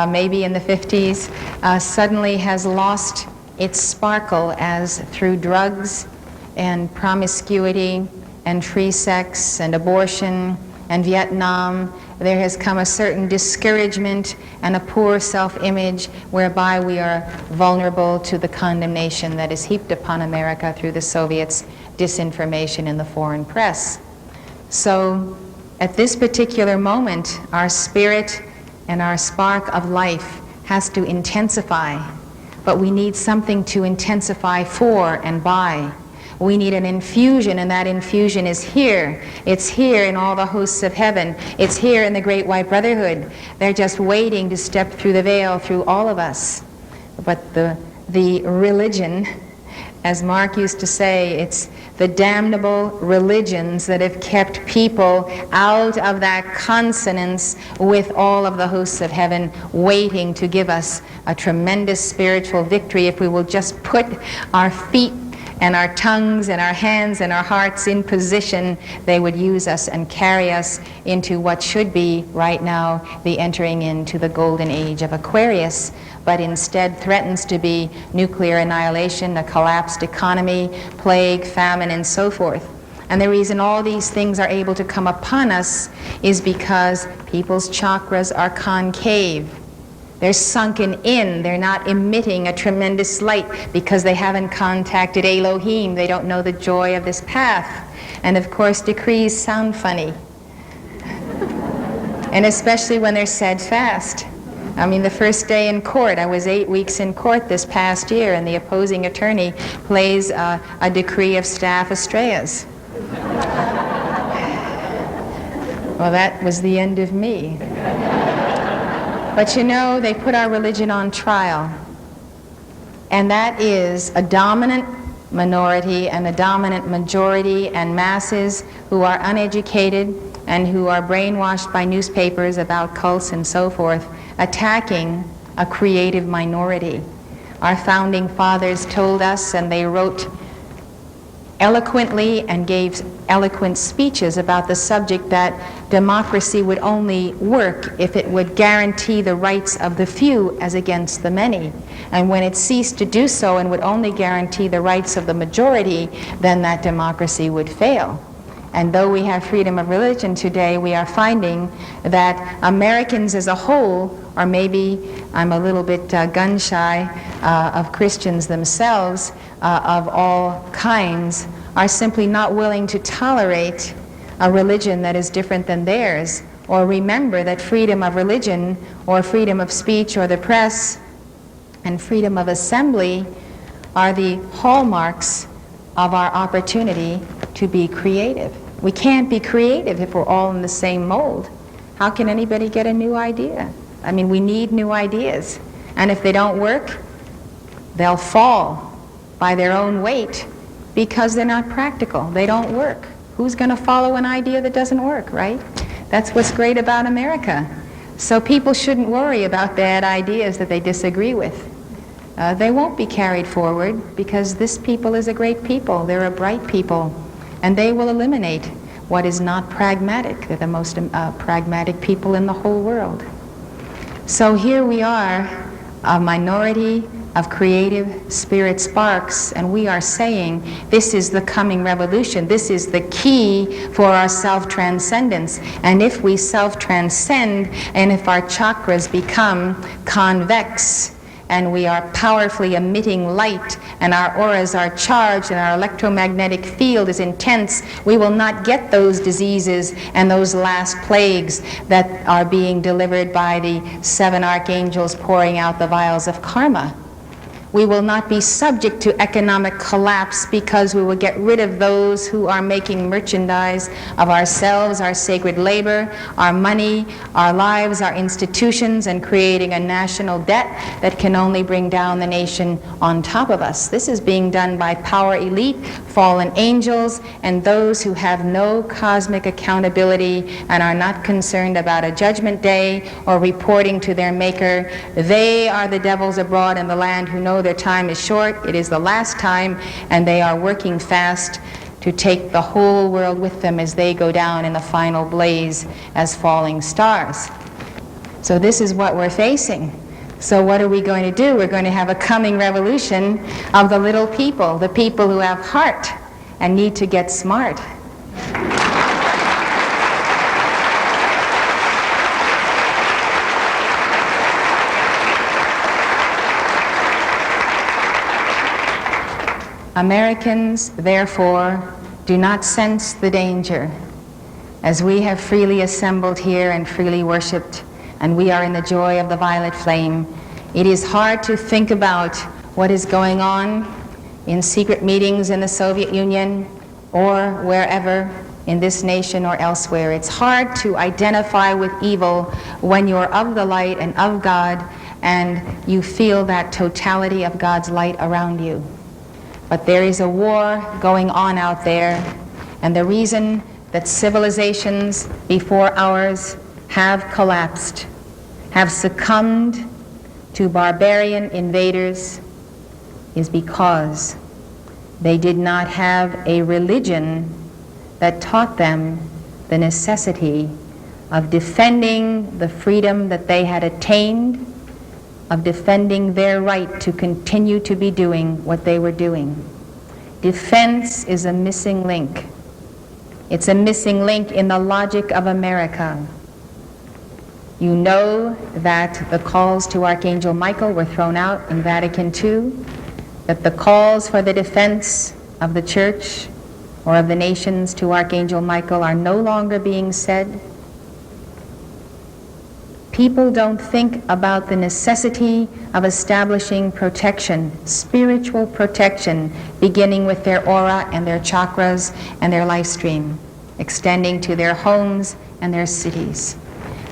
maybe in the 50s, suddenly has lost its sparkle as through drugs and promiscuity and free sex and abortion and Vietnam, there has come a certain discouragement and a poor self-image whereby we are vulnerable to the condemnation that is heaped upon America through the Soviets' disinformation in the foreign press. So at this particular moment, our spirit and our spark of life has to intensify. but we need something to intensify for and by. We need an infusion, and that infusion is here. It's here in all the hosts of heaven. It's here in the Great White Brotherhood. They're just waiting to step through the veil through all of us. But the religion, as Mark used to say, it's the damnable religions that have kept people out of that consonance with all of the hosts of heaven, waiting to give us a tremendous spiritual victory if we will just put our feet and our tongues and our hands and our hearts in position. They would use us and carry us into what should be right now the entering into the golden age of Aquarius, but instead threatens to be nuclear annihilation, a collapsed economy, plague, famine, and so forth. And the reason all these things are able to come upon us is because people's chakras are concave. They're sunken in. They're not emitting a tremendous light because they haven't contacted Elohim. They don't know the joy of this path. And of course, decrees sound funny. And especially when they're said fast. I mean, the first day in court, I was 8 weeks in court this past year, and the opposing attorney plays a decree of Staph Aureus. Well, that was the end of me. But you know, they put our religion on trial. And that is a dominant minority and a dominant majority and masses who are uneducated and who are brainwashed by newspapers about cults and so forth, attacking a creative minority. Our founding fathers told us, and they wrote eloquently and gave eloquent speeches about the subject, that democracy would only work if it would guarantee the rights of the few as against the many. And when it ceased to do so and would only guarantee the rights of the majority, then that democracy would fail. And though we have freedom of religion today, we are finding that Americans as a whole, or maybe I'm a little bit gun-shy of Christians themselves, of all kinds, are simply not willing to tolerate a religion that is different than theirs, or remember that freedom of religion or freedom of speech or the press and freedom of assembly are the hallmarks of our opportunity to be creative. We can't be creative if we're all in the same mold. How can anybody get a new idea? I mean, we need new ideas. And if they don't work, they'll fall by their own weight because they're not practical. They don't work. Who's going to follow an idea that doesn't work, right? That's what's great about America. So people shouldn't worry about bad ideas that they disagree with. They won't be carried forward because this people is a great people. They're a bright people. And they will eliminate what is not pragmatic. They're the most pragmatic people in the whole world. So here we are, a minority of creative spirit sparks, and we are saying this is the coming revolution. This is the key for our self-transcendence. And if we self-transcend, and if our chakras become convex, and we are powerfully emitting light, and our auras are charged, and our electromagnetic field is intense, we will not get those diseases and those last plagues that are being delivered by the 7 archangels pouring out the vials of karma. We will not be subject to economic collapse because we will get rid of those who are making merchandise of ourselves, our sacred labor, our money, our lives, our institutions, and creating a national debt that can only bring down the nation on top of us. This is being done by power elite, fallen angels, and those who have no cosmic accountability and are not concerned about a judgment day or reporting to their maker. They are the devils abroad in the land who know their time is short, it is the last time, and they are working fast to take the whole world with them as they go down in the final blaze as falling stars. So this is what we're facing. So what are we going to do? We're going to have a coming revolution of the little people, the people who have heart and need to get smart. Americans, therefore, do not sense the danger. As we have freely assembled here and freely worshipped, and we are in the joy of the violet flame, it is hard to think about what is going on in secret meetings in the Soviet Union or wherever in this nation or elsewhere. It's hard to identify with evil when you're of the light and of God and you feel that totality of God's light around you. But there is a war going on out there, and the reason that civilizations before ours have collapsed, have succumbed to barbarian invaders, is because they did not have a religion that taught them the necessity of defending the freedom that they had attained, of defending their right to continue to be doing what they were doing. Defense is a missing link. It's a missing link in the logic of America. You know that the calls to Archangel Michael were thrown out in Vatican II, that the calls for the defense of the church or of the nations to Archangel Michael are no longer being said. People don't think about the necessity of establishing protection, spiritual protection, beginning with their aura and their chakras and their life stream, extending to their homes and their cities.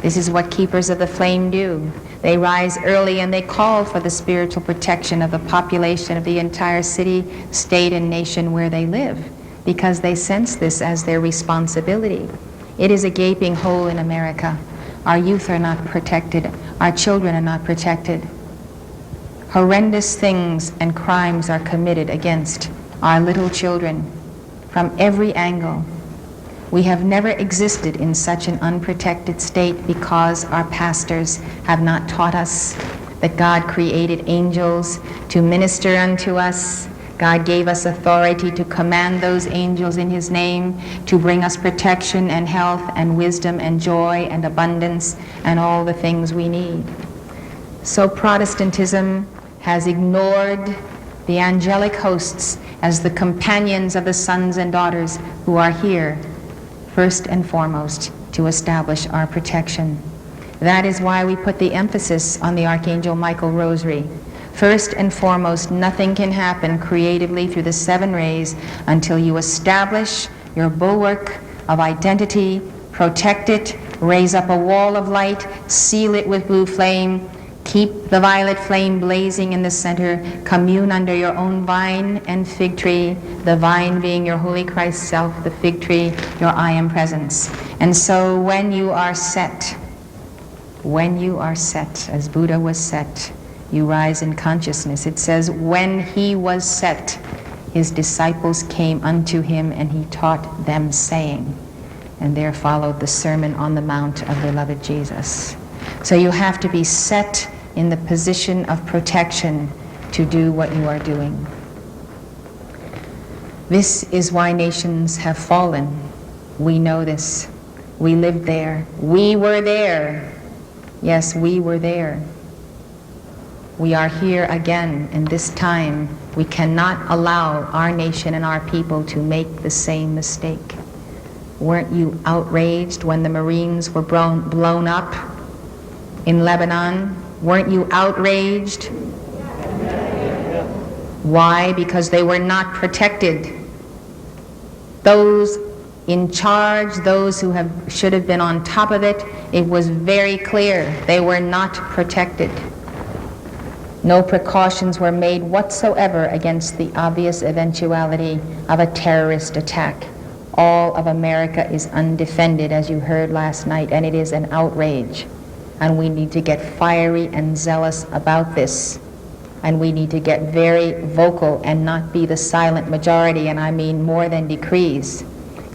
This is what keepers of the flame do. They rise early and they call for the spiritual protection of the population of the entire city, state, and nation where they live, because they sense this as their responsibility. It is a gaping hole in America. Our youth are not protected. Our children are not protected. Horrendous things and crimes are committed against our little children from every angle. We have never existed in such an unprotected state because our pastors have not taught us that God created angels to minister unto us. God gave us authority to command those angels in His name to bring us protection and health and wisdom and joy and abundance and all the things we need. So Protestantism has ignored the angelic hosts as the companions of the sons and daughters who are here, first and foremost, to establish our protection. That is why we put the emphasis on the Archangel Michael Rosary. First and foremost, nothing can happen creatively through the 7 rays until you establish your bulwark of identity, protect it, raise up a wall of light, seal it with blue flame, keep the violet flame blazing in the center, commune under your own vine and fig tree, the vine being your Holy Christ self, the fig tree, your I am presence. And so when you are set, as Buddha was set, you rise in consciousness. It says, when he was set, his disciples came unto him and he taught them, saying, and there followed the Sermon on the Mount of beloved Jesus. So you have to be set in the position of protection to do what you are doing. This is why nations have fallen. We know this. We lived there. We were there. Yes, we were there. We are here again, and this time we cannot allow our nation and our people to make the same mistake. Weren't you outraged when the Marines were blown up in Lebanon? Weren't you outraged? Why? Because they were not protected. Those in charge, those who should have been on top of it, it was very clear they were not protected. No precautions were made whatsoever against the obvious eventuality of a terrorist attack. All of America is undefended, as you heard last night, and it is an outrage. And we need to get fiery and zealous about this. And we need to get very vocal and not be the silent majority, and I mean more than decrees.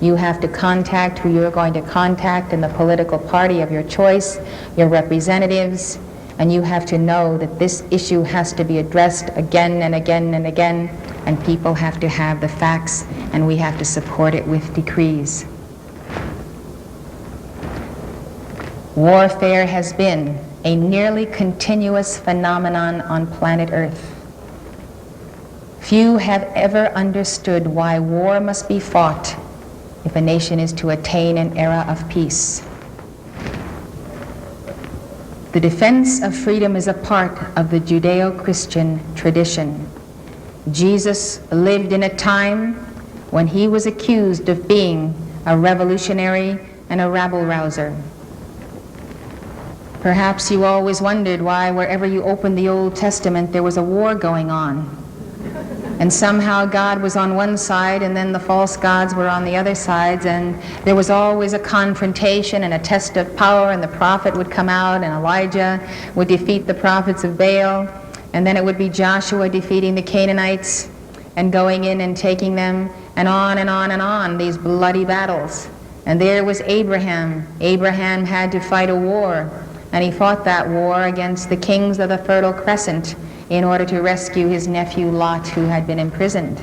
You have to contact who you're going to contact in the political party of your choice, your representatives, and you have to know that this issue has to be addressed again and again and again, and people have to have the facts, and we have to support it with decrees. Warfare has been a nearly continuous phenomenon on planet Earth. Few have ever understood why war must be fought if a nation is to attain an era of peace. The defense of freedom is a part of the Judeo-Christian tradition. Jesus lived in a time when he was accused of being a revolutionary and a rabble-rouser. Perhaps you always wondered why wherever you opened the Old Testament there was a war going on. And somehow God was on one side and then the false gods were on the other sides, and there was always a confrontation and a test of power, and the prophet would come out and Elijah would defeat the prophets of Baal, and then it would be Joshua defeating the Canaanites and going in and taking them, and on and on and on, these bloody battles. And there was Abraham. Abraham had to fight a war, and he fought that war against the kings of the Fertile Crescent in order to rescue his nephew Lot, who had been imprisoned.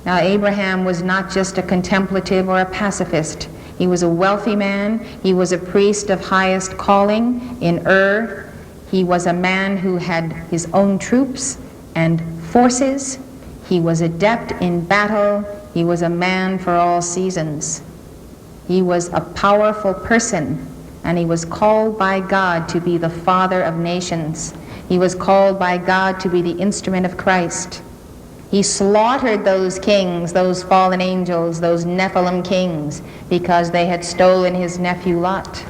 Now, Abraham was not just a contemplative or a pacifist. He was a wealthy man. He was a priest of highest calling in Ur. He was a man who had his own troops and forces. He was adept in battle. He was a man for all seasons. He was a powerful person, and he was called by God to be the father of nations. He was called by God to be the instrument of Christ. He slaughtered those kings, those fallen angels, those Nephilim kings, because they had stolen his nephew Lot.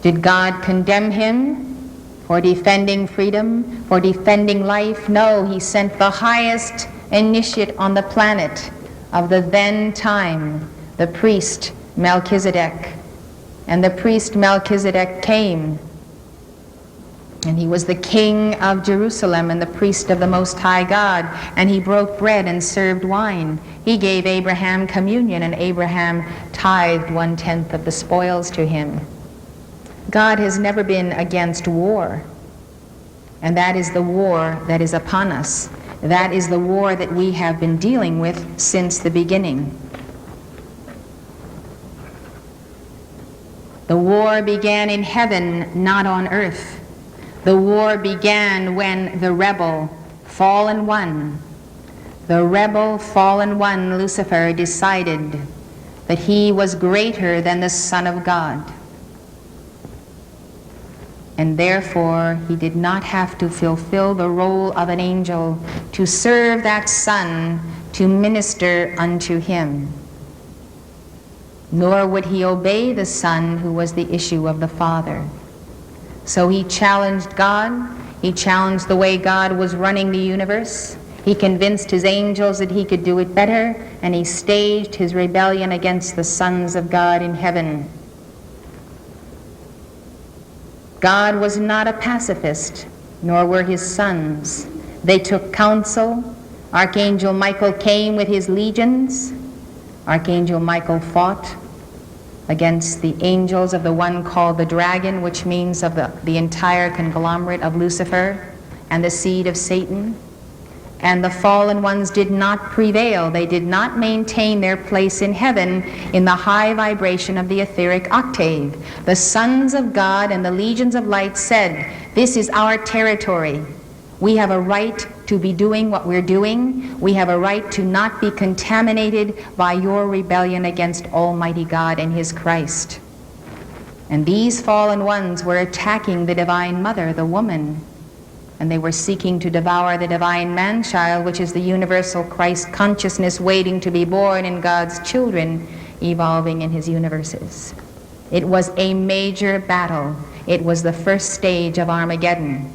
Did God condemn him for defending freedom, for defending life? No, he sent the highest initiate on the planet of the then time, the priest Melchizedek. And the priest Melchizedek came, and he was the king of Jerusalem and the priest of the Most High God, and he broke bread and served wine. He gave Abraham communion, and Abraham tithed 1/10 of the spoils to him. God has never been against war, and that is the war that is upon us. That is the war that we have been dealing with since the beginning. The war began in heaven, not on earth. The war began when the rebel, fallen one, Lucifer, decided that he was greater than the Son of God. And therefore, he did not have to fulfill the role of an angel to serve that Son, to minister unto him. Nor would he obey the Son, who was the issue of the Father. So he challenged God. He challenged the way God was running the universe. He convinced his angels that he could do it better, and he staged his rebellion against the sons of God in heaven. God was not a pacifist, nor were his sons. They took counsel. Archangel Michael came with his legions. Archangel Michael fought against the angels of the one called the dragon, which means of the entire conglomerate of Lucifer and the seed of Satan. And the fallen ones did not prevail. They did not maintain their place in heaven in the high vibration of the etheric octave. The sons of God and the legions of light said, "This is our territory. We have a right to be doing what we're doing. We have a right to not be contaminated by your rebellion against Almighty God and his Christ." And these fallen ones were attacking the divine mother, the woman, and they were seeking to devour the divine man-child, which is the universal Christ consciousness waiting to be born in God's children, evolving in his universes. It was a major battle. It was the first stage of Armageddon.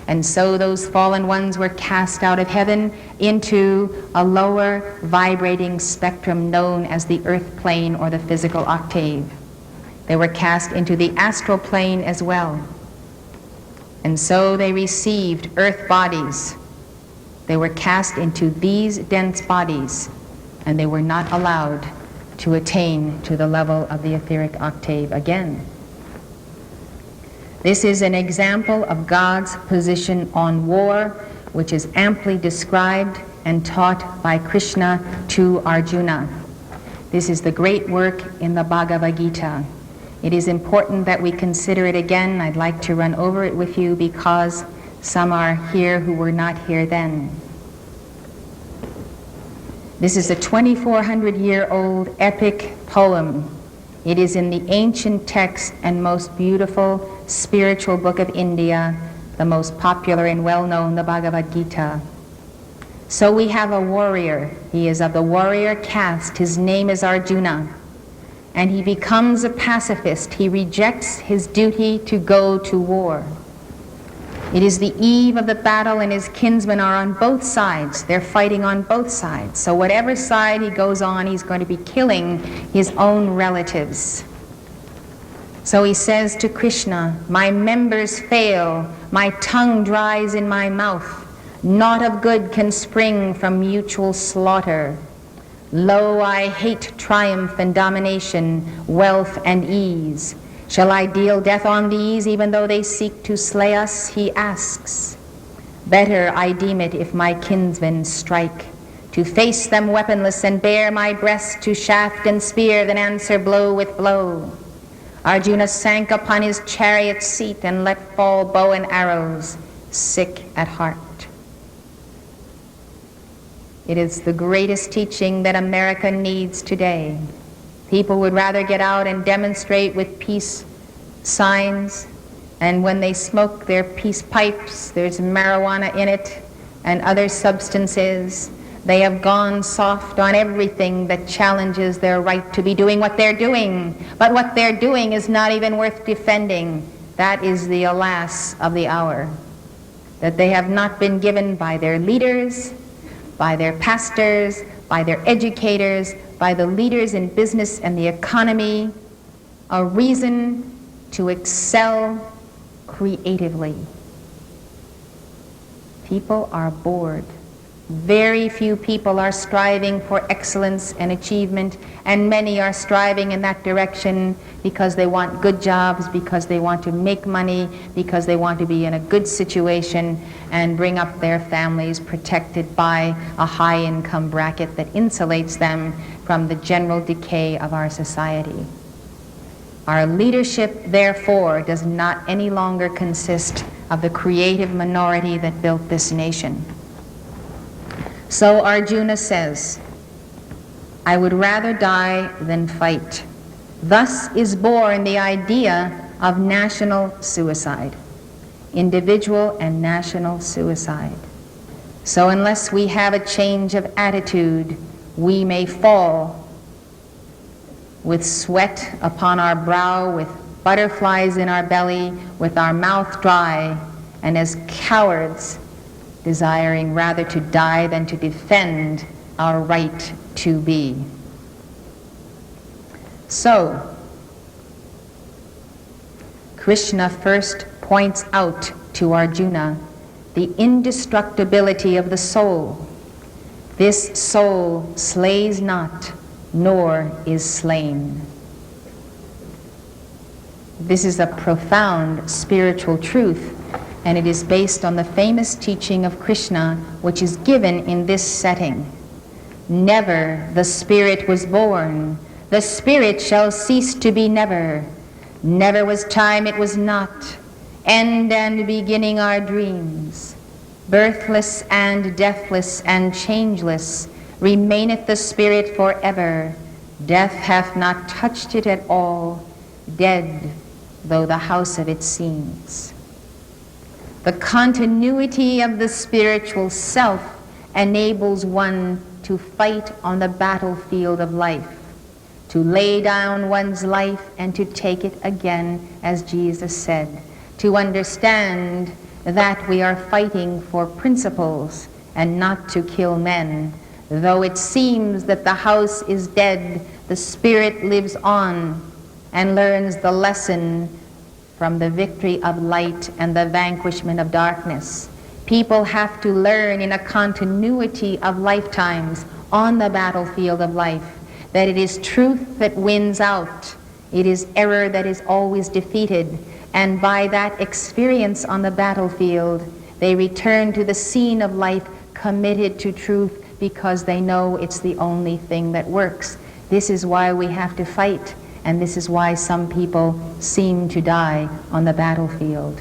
And so those fallen ones were cast out of heaven into a lower vibrating spectrum known as the earth plane or the physical octave. They were cast into the astral plane as well. And so they received earth bodies. They were cast into these dense bodies, and they were not allowed to attain to the level of the etheric octave again. This is an example of God's position on war, which is amply described and taught by Krishna to Arjuna. This is the great work in the Bhagavad Gita. It is important that we consider it again. I'd like to run over it with you because some are here who were not here then. This is a 2,400-year-old epic poem. It is in the ancient text and most beautiful spiritual book of India, the most popular and well-known, the Bhagavad Gita. So we have a warrior. He is of the warrior caste. His name is Arjuna. And he becomes a pacifist. He rejects his duty to go to war. It is the eve of the battle, and his kinsmen are on both sides. They're fighting on both sides. So whatever side he goes on, he's going to be killing his own relatives. So he says to Krishna, "My members fail, my tongue dries in my mouth. Naught of good can spring from mutual slaughter. Lo, I hate triumph and domination, wealth and ease. Shall I deal death on these, even though they seek to slay us?" He asks. "Better I deem it if my kinsmen strike, to face them weaponless and bare my breast to shaft and spear, than answer blow with blow." Arjuna sank upon his chariot seat and let fall bow and arrows, sick at heart. It is the greatest teaching that America needs today. People would rather get out and demonstrate with peace signs, and when they smoke their peace pipes, there's marijuana in it and other substances. They have gone soft on everything that challenges their right to be doing what they're doing. But what they're doing is not even worth defending. That is the alas of the hour, that they have not been given by their leaders, by their pastors, by their educators, by the leaders in business and the economy, a reason to excel creatively. People are bored. Very few people are striving for excellence and achievement, and many are striving in that direction because they want good jobs, because they want to make money, because they want to be in a good situation and bring up their families protected by a high income bracket that insulates them from the general decay of our society. Our leadership, therefore, does not any longer consist of the creative minority that built this nation. So Arjuna says, "I would rather die than fight." Thus is born the idea of national suicide, individual and national suicide. So unless we have a change of attitude, we may fall with sweat upon our brow, with butterflies in our belly, with our mouth dry, and as cowards, desiring rather to die than to defend our right to be. So, Krishna first points out to Arjuna the indestructibility of the soul. This soul slays not, nor is slain. This is a profound spiritual truth, and it is based on the famous teaching of Krishna, which is given in this setting. Never the spirit was born, the spirit shall cease to be never. Never was time, it was not. End and beginning are dreams. Birthless and deathless and changeless remaineth the spirit forever. Death hath not touched it at all, dead though the house of it seems. The continuity of the spiritual self enables one to fight on the battlefield of life, to lay down one's life and to take it again, as Jesus said, to understand that we are fighting for principles and not to kill men. Though it seems that the house is dead, the spirit lives on and learns the lesson from the victory of light and the vanquishment of darkness. People have to learn in a continuity of lifetimes on the battlefield of life that it is truth that wins out. It is error that is always defeated. And by that experience on the battlefield, they return to the scene of life committed to truth because they know it's the only thing that works. This is why we have to fight. And this is why some people seem to die on the battlefield.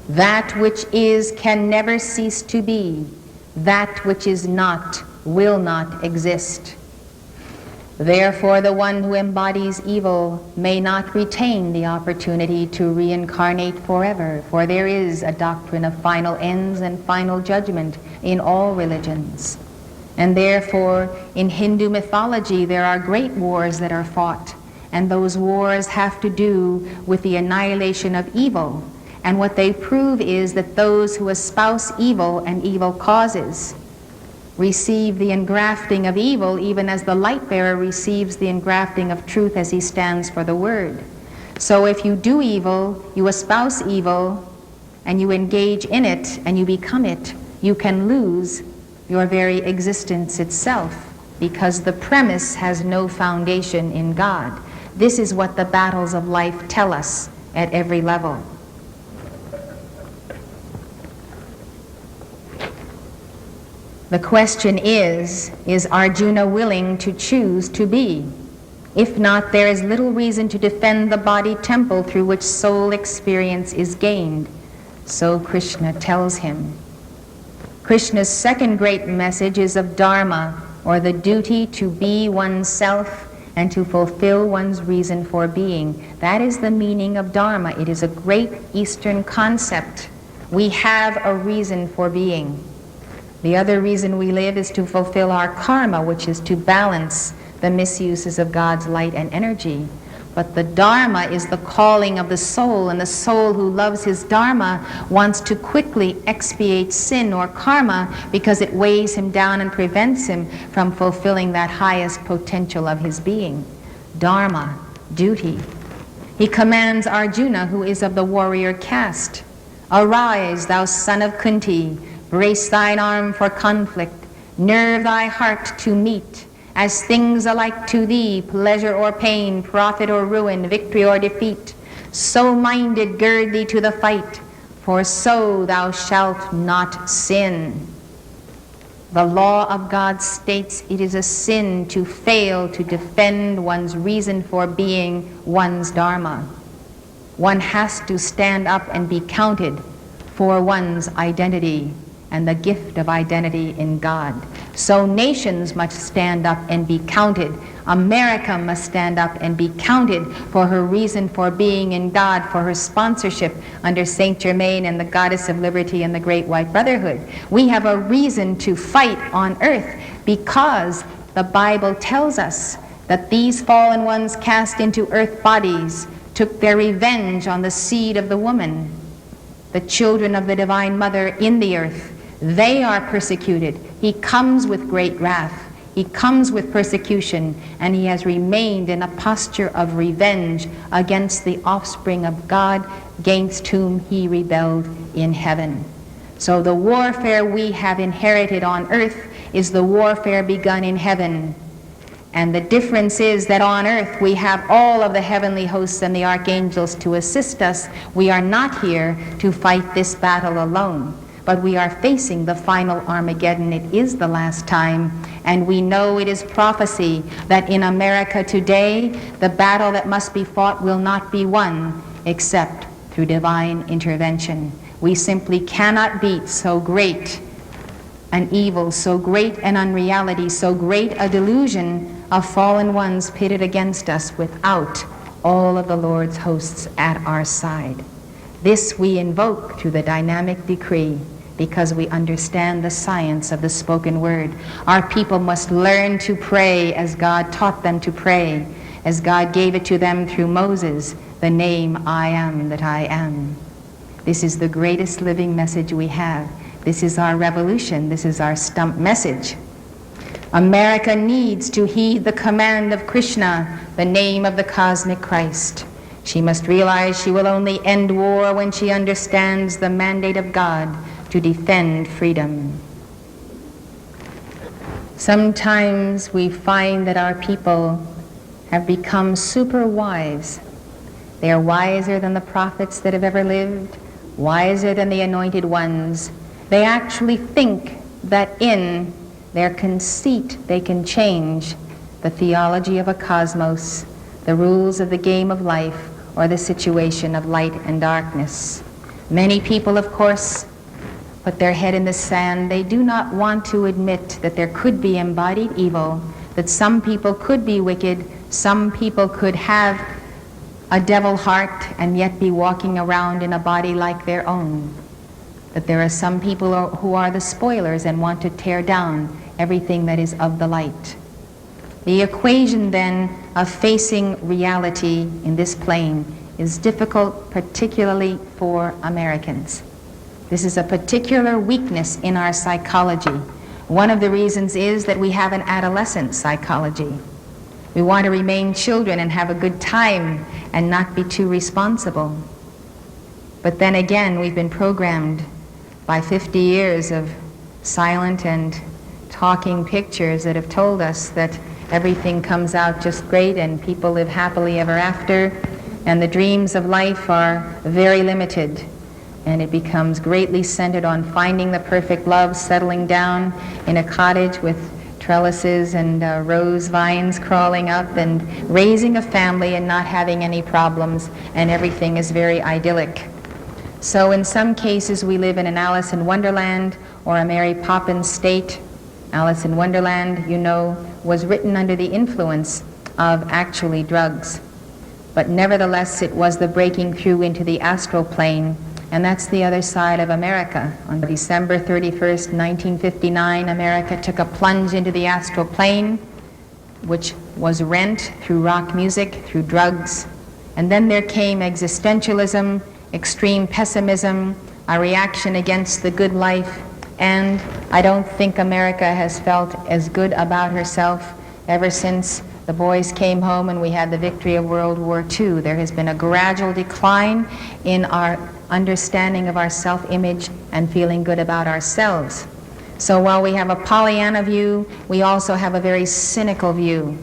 That which is can never cease to be. That which is not will not exist. Therefore, the one who embodies evil may not retain the opportunity to reincarnate forever, for there is a doctrine of final ends and final judgment in all religions. And therefore, in Hindu mythology, there are great wars that are fought, and those wars have to do with the annihilation of evil. And what they prove is that those who espouse evil and evil causes receive the engrafting of evil, even as the light bearer receives the engrafting of truth as he stands for the word. So if you do evil, you espouse evil, and you engage in it, and you become it, you can lose your very existence itself, because the premise has no foundation in God. This is what the battles of life tell us at every level. The question is Arjuna willing to choose to be? If not, there is little reason to defend the body temple through which soul experience is gained. So Krishna tells him. Krishna's second great message is of Dharma, or the duty to be oneself and to fulfill one's reason for being. That is the meaning of Dharma. It is a great Eastern concept. We have a reason for being. The other reason we live is to fulfill our karma, which is to balance the misuses of God's light and energy. But the Dharma is the calling of the soul, and the soul who loves his Dharma wants to quickly expiate sin or karma because it weighs him down and prevents him from fulfilling that highest potential of his being. Dharma, duty. He commands Arjuna, who is of the warrior caste, "Arise, thou son of Kunti, brace thine arm for conflict, nerve thy heart to meet, as things alike to thee, pleasure or pain, profit or ruin, victory or defeat. So minded gird thee to the fight, for so thou shalt not sin." The law of God states it is a sin to fail to defend one's reason for being, one's Dharma. One has to stand up and be counted for one's identity and the gift of identity in God. So nations must stand up and be counted. America must stand up and be counted for her reason for being in God, for her sponsorship under Saint Germain and the Goddess of Liberty and the Great White Brotherhood. We have a reason to fight on earth because the Bible tells us that these fallen ones cast into earth bodies took their revenge on the seed of the woman, the children of the Divine Mother in the earth. They are persecuted. He comes with great wrath. He comes with persecution, and he has remained in a posture of revenge against the offspring of God, against whom he rebelled in heaven. So the warfare we have inherited on earth is the warfare begun in heaven. And the difference is that on earth we have all of the heavenly hosts and the archangels to assist us. We are not here to fight this battle alone, but we are facing the final Armageddon. It is the last time, and we know it is prophecy that in America today, the battle that must be fought will not be won except through divine intervention. We simply cannot beat so great an evil, so great an unreality, so great a delusion of fallen ones pitted against us without all of the Lord's hosts at our side. This we invoke through the dynamic decree, because we understand the science of the spoken word. Our people must learn to pray as God taught them to pray, as God gave it to them through Moses, the name I am that I am. This is the greatest living message we have. This is our revolution. This is our stump message. America needs to heed the command of Krishna, the name of the cosmic Christ. She must realize she will only end war when she understands the mandate of God to defend freedom. Sometimes we find that our people have become super wise. They are wiser than the prophets that have ever lived, wiser than the anointed ones. They actually think that in their conceit they can change the theology of a cosmos, the rules of the game of life, or the situation of light and darkness. Many people, of course, put their head in the sand. They do not want to admit that there could be embodied evil, that some people could be wicked, some people could have a devil heart and yet be walking around in a body like their own. That there are some people who are the spoilers and want to tear down everything that is of the light. The equation then of facing reality in this plane is difficult, particularly for Americans. This is a particular weakness in our psychology. One of the reasons is that we have an adolescent psychology. We want to remain children and have a good time and not be too responsible. But then again, we've been programmed by 50 years of silent and talking pictures that have told us that everything comes out just great and people live happily ever after, and the dreams of life are very limited, and it becomes greatly centered on finding the perfect love, settling down in a cottage with trellises and rose vines crawling up, and raising a family and not having any problems, and everything is very idyllic. So in some cases we live in an Alice in Wonderland or a Mary Poppins state. Alice in Wonderland, you know, was written under the influence of actually drugs. But nevertheless, it was the breaking through into the astral plane, and that's the other side of America. On December 31st, 1959, America took a plunge into the astral plane, which was rent through rock music, through drugs. And then there came existentialism, extreme pessimism, a reaction against the good life, and I don't think America has felt as good about herself ever since the boys came home and we had the victory of World War II. There has been a gradual decline in our understanding of our self-image and feeling good about ourselves. So while we have a Pollyanna view, we also have a very cynical view.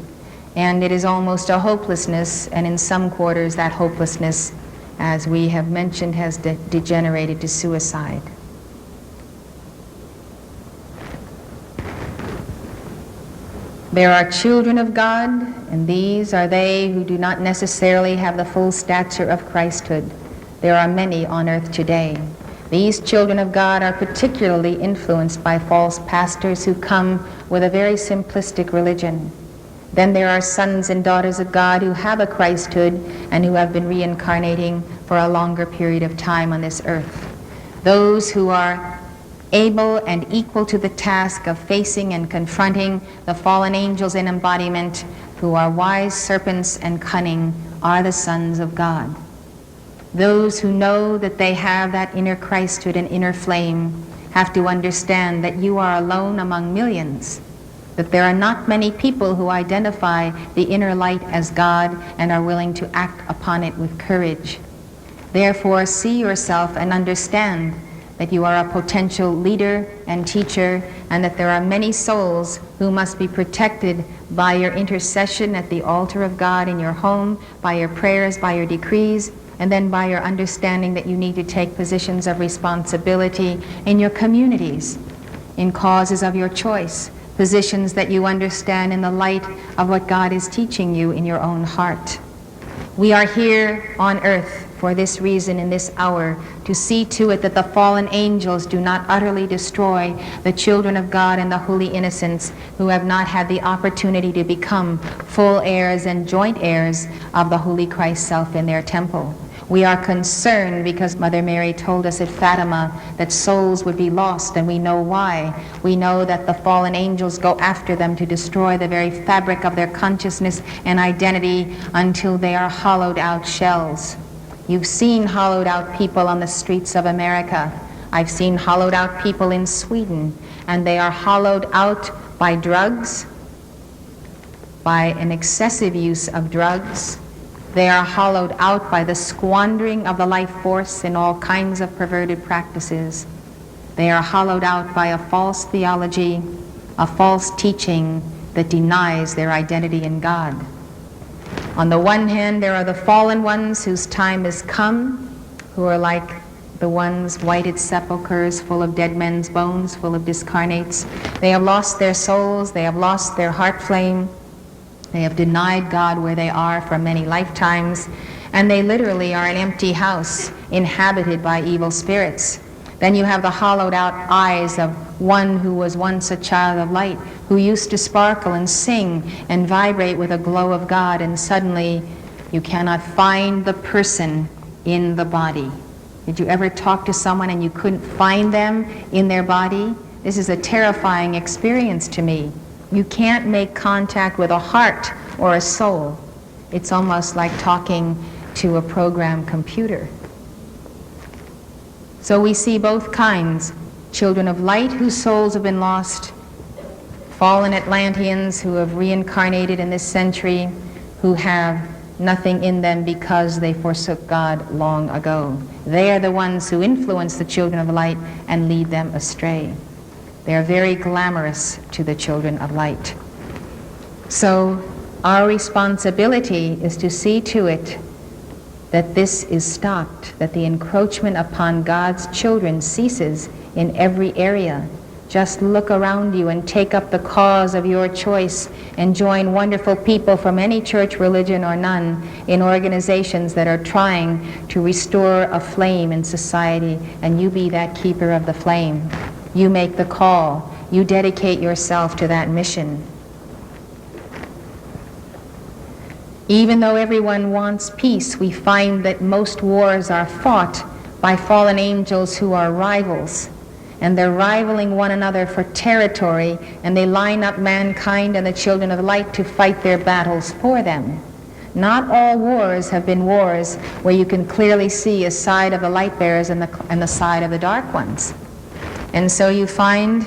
And it is almost a hopelessness, and in some quarters that hopelessness, as we have mentioned, has degenerated to suicide. There are children of God, and these are they who do not necessarily have the full stature of Christhood. There are many on earth today. These children of God are particularly influenced by false pastors who come with a very simplistic religion. Then there are sons and daughters of God who have a Christhood and who have been reincarnating for a longer period of time on this earth. Those who are able and equal to the task of facing and confronting the fallen angels in embodiment, who are wise serpents and cunning, are the sons of God. Those who know that they have that inner Christhood and inner flame have to understand that you are alone among millions, that there are not many people who identify the inner light as God and are willing to act upon it with courage. Therefore, see yourself and understand that you are a potential leader and teacher, and that there are many souls who must be protected by your intercession at the altar of God in your home, by your prayers, by your decrees, and then by your understanding that you need to take positions of responsibility in your communities, in causes of your choice, positions that you understand in the light of what God is teaching you in your own heart. We are here on earth for this reason in this hour, to see to it that the fallen angels do not utterly destroy the children of God and the holy innocents who have not had the opportunity to become full heirs and joint heirs of the Holy Christ self in their temple. We are concerned because Mother Mary told us at Fatima that souls would be lost, and we know why. We know that the fallen angels go after them to destroy the very fabric of their consciousness and identity until they are hollowed out shells. You've seen hollowed out people on the streets of America. I've seen hollowed out people in Sweden, and they are hollowed out by drugs, by an excessive use of drugs. They are hollowed out by the squandering of the life force in all kinds of perverted practices. They are hollowed out by a false theology, a false teaching that denies their identity in God. On the one hand, there are the fallen ones whose time has come, who are like the ones whited sepulchres full of dead men's bones, full of discarnates. They have lost their souls, they have lost their heart flame, they have denied God where they are for many lifetimes, and they literally are an empty house inhabited by evil spirits. Then you have the hollowed out eyes of one who was once a child of light, who used to sparkle and sing and vibrate with a glow of God, and suddenly you cannot find the person in the body. Did you ever talk to someone and you couldn't find them in their body? This is a terrifying experience to me. You can't make contact with a heart or a soul. It's almost like talking to a programmed computer. So we see both kinds, children of light whose souls have been lost, fallen Atlanteans who have reincarnated in this century, who have nothing in them because they forsook God long ago. They are the ones who influence the children of light and lead them astray. They are very glamorous to the children of light. So our responsibility is to see to it that this is stopped, that the encroachment upon God's children ceases in every area. Just look around you and take up the cause of your choice and join wonderful people from any church, religion, or none in organizations that are trying to restore a flame in society, and you be that keeper of the flame. You make the call. You dedicate yourself to that mission. Even though everyone wants peace, we find that most wars are fought by fallen angels who are rivals. And they're rivaling one another for territory, and they line up mankind and the children of light to fight their battles for them. Not all wars have been wars where you can clearly see a side of the light bearers and the side of the dark ones. And so you find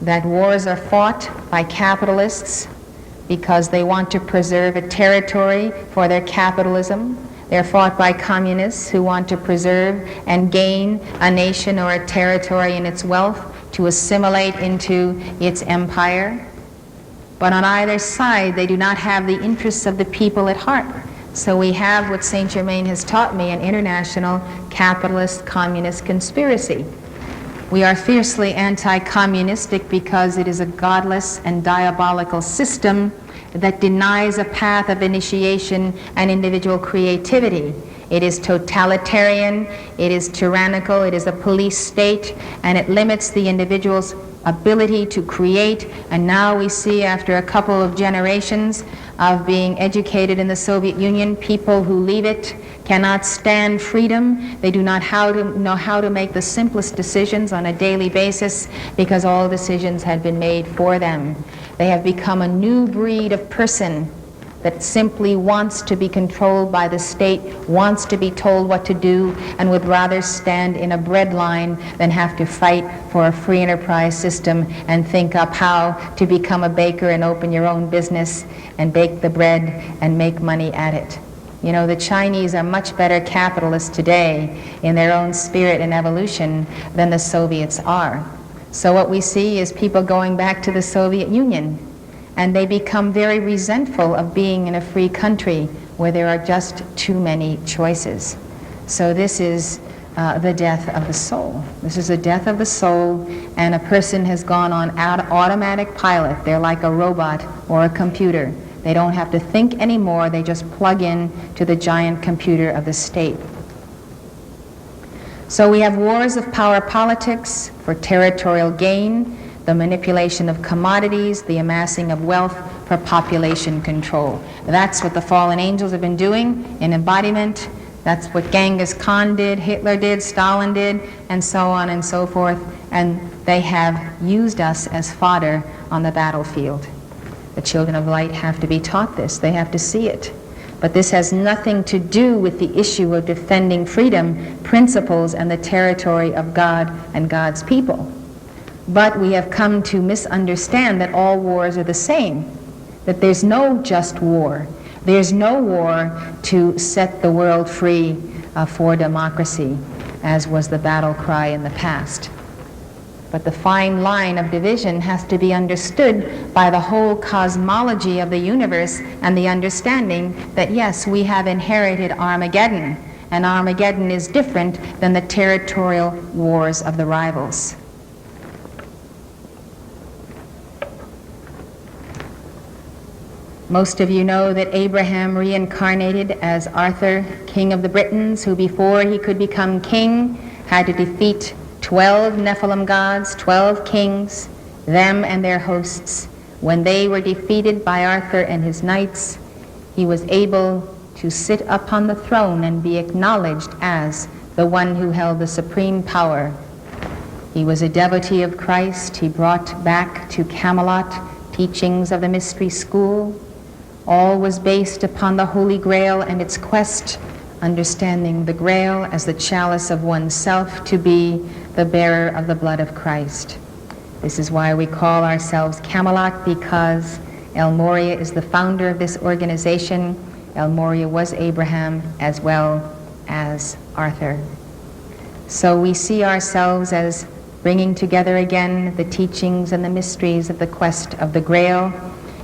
that wars are fought by capitalists because they want to preserve a territory for their capitalism. They're fought by communists who want to preserve and gain a nation or a territory and its wealth to assimilate into its empire. But on either side, they do not have the interests of the people at heart. So we have what Saint Germain has taught me, an international capitalist communist conspiracy. We are fiercely anti-communistic because it is a godless and diabolical system that denies a path of initiation and individual creativity. It is totalitarian, it is tyrannical, it is a police state, and it limits the individual's ability to create. And now we see, after a couple of generations of being educated in the Soviet Union, people who leave it cannot stand freedom. They do not know how to make the simplest decisions on a daily basis because all decisions had been made for them. They have become a new breed of person that simply wants to be controlled by the state, wants to be told what to do, and would rather stand in a bread line than have to fight for a free enterprise system and think up how to become a baker and open your own business and bake the bread and make money at it. You know, the Chinese are much better capitalists today in their own spirit and evolution than the Soviets are. So what we see is people going back to the Soviet Union, and they become very resentful of being in a free country where there are just too many choices. So this is the death of the soul. This is the death of the soul, and a person has gone on automatic pilot. They're like a robot or a computer. They don't have to think anymore. They just plug in to the giant computer of the state. So we have wars of power politics for territorial gain, the manipulation of commodities, the amassing of wealth for population control. That's what the fallen angels have been doing in embodiment. That's what Genghis Khan did, Hitler did, Stalin did, and so on and so forth. And they have used us as fodder on the battlefield. The children of light have to be taught this. They have to see it. But this has nothing to do with the issue of defending freedom, principles, and the territory of God and God's people. But we have come to misunderstand that all wars are the same, that there's no just war. There's no war to set the world free for democracy, as was the battle cry in the past. But the fine line of division has to be understood by the whole cosmology of the universe and the understanding that, yes, we have inherited Armageddon, and Armageddon is different than the territorial wars of the rivals. Most of you know that Abraham reincarnated as Arthur, king of the Britons, who before he could become king had to defeat 12 Nephilim gods, 12 kings, them and their hosts. When they were defeated by Arthur and his knights, he was able to sit upon the throne and be acknowledged as the one who held the supreme power. He was a devotee of Christ. He brought back to Camelot teachings of the mystery school. All was based upon the Holy Grail and its quest, understanding the Grail as the chalice of oneself to be the bearer of the blood of Christ. This is why we call ourselves Camelot, because El Morya is the founder of this organization. El Morya was Abraham as well as Arthur. So we see ourselves as bringing together again the teachings and the mysteries of the quest of the Grail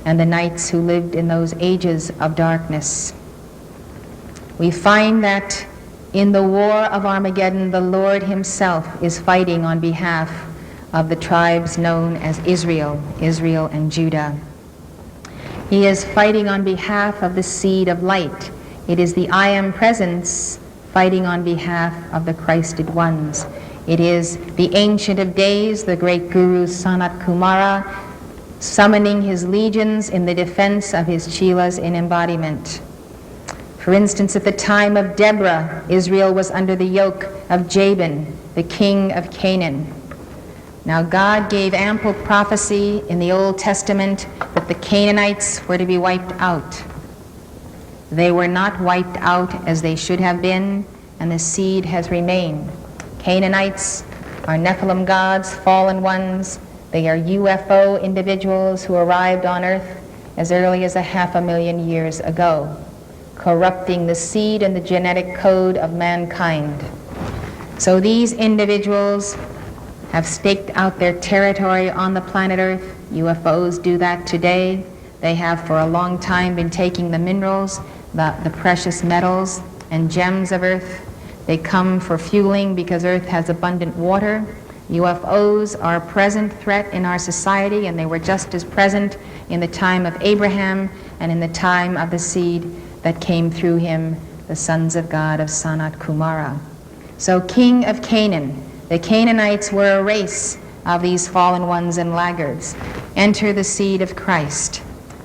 and the knights who lived in those ages of darkness. We find that in the war of Armageddon, the Lord himself is fighting on behalf of the tribes known as Israel and Judah. He is fighting on behalf of the seed of light. It is the I Am Presence fighting on behalf of the Christed ones. It is the Ancient of Days, the great Guru Sanat Kumara, summoning his legions in the defense of his Chelas in embodiment. For instance, at the time of Deborah, Israel was under the yoke of Jabin, the king of Canaan. Now God gave ample prophecy in the Old Testament that the Canaanites were to be wiped out. They were not wiped out as they should have been, and the seed has remained. Canaanites are Nephilim gods, fallen ones. They are UFO individuals who arrived on earth as early as 500,000 years ago, corrupting the seed and the genetic code of mankind. So these individuals have staked out their territory on the planet Earth. UFOs do that today. They have for a long time been taking the minerals, the precious metals and gems of Earth. They come for fueling because Earth has abundant water. UFOs are a present threat in our society, and they were just as present in the time of Abraham and in the time of the seed that came through him, the sons of God of Sanat Kumara. So king of Canaan, the Canaanites were a race of these fallen ones and laggards. Enter the seed of Christ.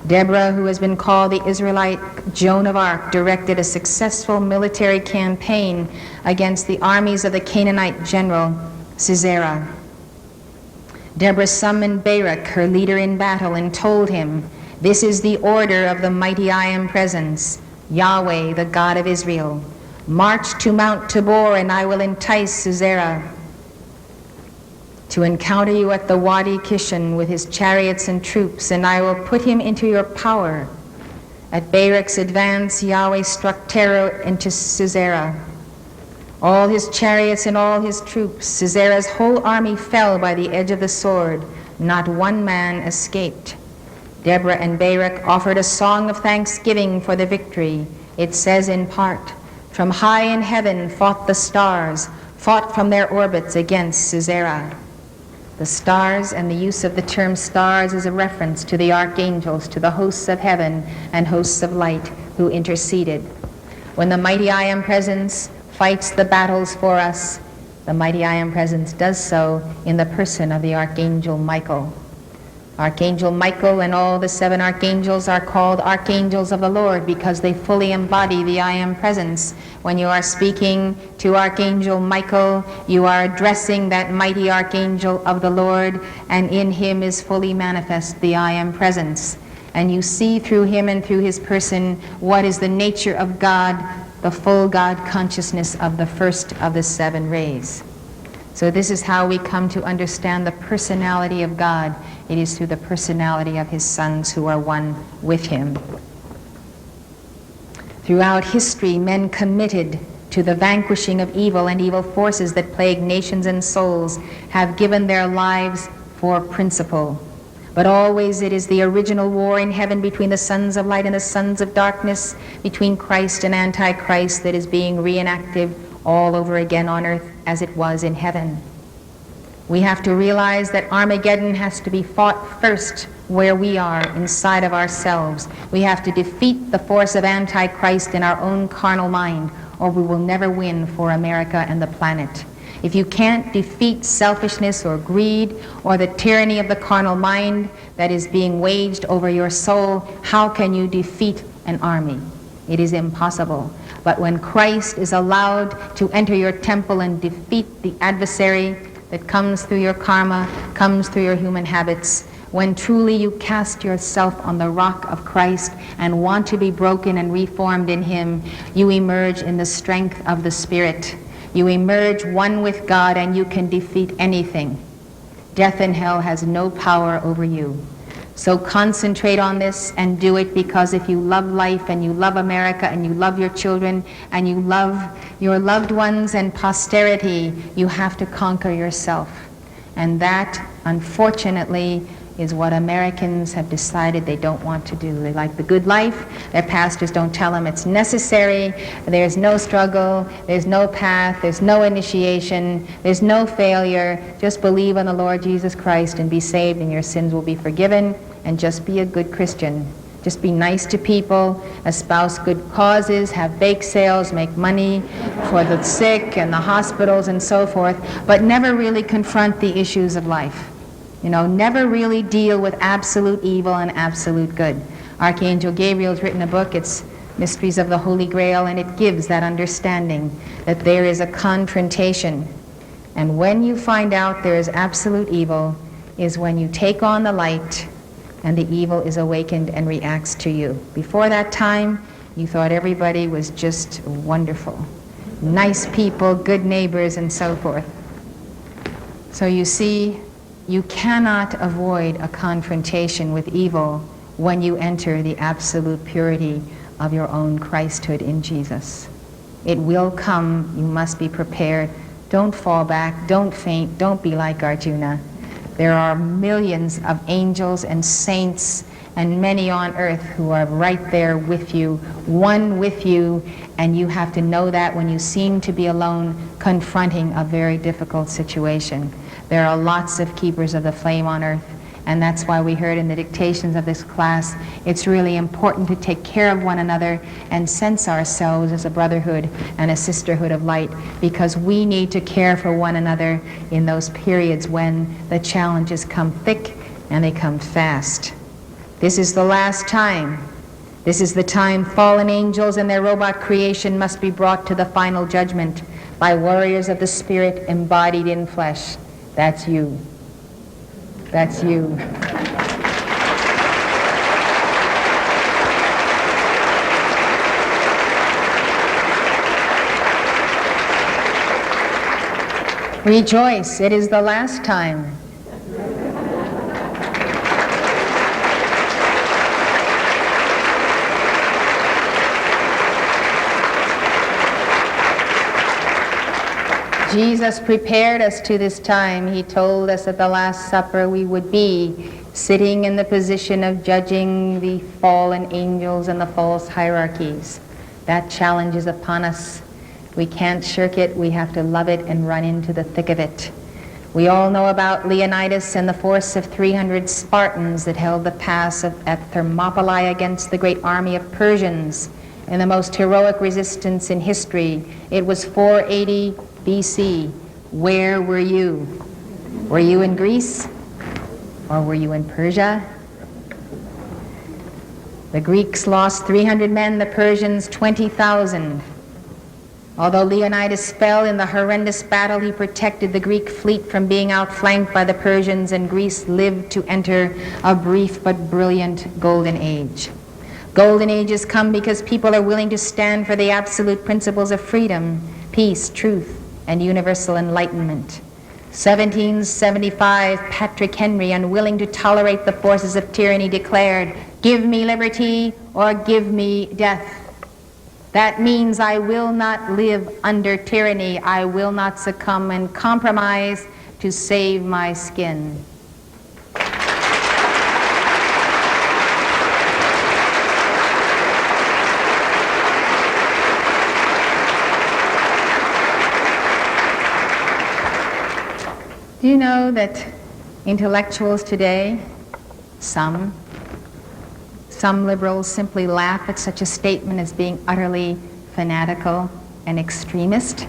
Deborah, who has been called the Israelite Joan of Arc, directed a successful military campaign against the armies of the Canaanite general Sisera. Deborah summoned Barak, her leader in battle, and told him, "This is the order of the mighty I Am Presence, Yahweh, the God of Israel. March to Mount Tabor, and I will entice Sisera to encounter you at the Wadi Kishon with his chariots and troops, and I will put him into your power." At Barak's advance, Yahweh struck terror into Sisera. All his chariots and all his troops, Sisera's whole army fell by the edge of the sword. Not one man escaped. Deborah and Barak offered a song of thanksgiving for the victory. It says in part, "From high in heaven fought the stars, fought from their orbits against Sisera." The stars, and the use of the term stars is a reference to the archangels, to the hosts of heaven and hosts of light who interceded. When the mighty I Am Presence fights the battles for us, the mighty I Am Presence does so in the person of the Archangel Michael. Archangel Michael and all the 7 archangels are called archangels of the Lord because they fully embody the I Am Presence. When you are speaking to Archangel Michael, you are addressing that mighty archangel of the Lord, and in him is fully manifest the I Am Presence. And you see through him and through his person what is the nature of God, the full God consciousness of the first of the 7 rays. So this is how we come to understand the personality of God. It is through the personality of his sons who are one with him. Throughout history, men committed to the vanquishing of evil and evil forces that plague nations and souls have given their lives for principle. But always it is the original war in heaven between the sons of light and the sons of darkness, between Christ and Antichrist, that is being reenacted all over again on earth as it was in heaven. We have to realize that Armageddon has to be fought first where we are, inside of ourselves. We have to defeat the force of Antichrist in our own carnal mind, or we will never win for America and the planet. If you can't defeat selfishness or greed or the tyranny of the carnal mind that is being waged over your soul, how can you defeat an army? It is impossible. But when Christ is allowed to enter your temple and defeat the adversary that comes through your karma, comes through your human habits, when truly you cast yourself on the rock of Christ and want to be broken and reformed in him, you emerge in the strength of the Spirit. You emerge one with God, and you can defeat anything. Death and hell has no power over you. So concentrate on this and do it, because if you love life and you love America and you love your children and you love your loved ones and posterity, you have to conquer yourself. And that, unfortunately, is what Americans have decided they don't want to do. They like the good life. Their pastors don't tell them it's necessary. There's no struggle. There's no path. There's no initiation. There's no failure. Just believe on the Lord Jesus Christ and be saved, and your sins will be forgiven. And just be a good Christian. Just be nice to people, espouse good causes, have bake sales, make money for the sick and the hospitals and so forth, but never really confront the issues of life. You know, never really deal with absolute evil and absolute good. Archangel Gabriel's written a book, it's Mysteries of the Holy Grail, and it gives that understanding that there is a confrontation. And when you find out there is absolute evil is when you take on the light and the evil is awakened and reacts to you. Before that time, you thought everybody was just wonderful. Nice people, good neighbors, and so forth. So you see, you cannot avoid a confrontation with evil when you enter the absolute purity of your own Christhood in Jesus. It will come. You must be prepared. Don't fall back. Don't faint. Don't be like Arjuna. There are millions of angels and saints and many on earth who are right there with you, one with you, and you have to know that when you seem to be alone, confronting a very difficult situation. There are lots of keepers of the flame on earth, and that's why we heard in the dictations of this class, it's really important to take care of one another and sense ourselves as a brotherhood and a sisterhood of light, because we need to care for one another in those periods when the challenges come thick and they come fast. This is the last time. This is the time fallen angels and their robot creation must be brought to the final judgment by warriors of the Spirit embodied in flesh. That's you. That's you. Rejoice, it is the last time. Jesus prepared us to this time. He told us at the Last Supper we would be sitting in the position of judging the fallen angels and the false hierarchies. That challenge is upon us. We can't shirk it. We have to love it and run into the thick of it. We all know about Leonidas and the force of 300 Spartans that held the pass at Thermopylae against the great army of Persians in the most heroic resistance in history. It was 480 BC. Where were you? Were you in Greece? Or were you in Persia? The Greeks lost 300 men, the Persians 20,000. Although Leonidas fell in the horrendous battle, he protected the Greek fleet from being outflanked by the Persians, and Greece lived to enter a brief but brilliant golden age. Golden ages come because people are willing to stand for the absolute principles of freedom, peace, truth, and universal enlightenment. 1775, Patrick Henry, unwilling to tolerate the forces of tyranny, declared, "Give me liberty or give me death." That means I will not live under tyranny. I will not succumb and compromise to save my skin. Do you know that intellectuals today, some liberals simply laugh at such a statement as being utterly fanatical and extremist?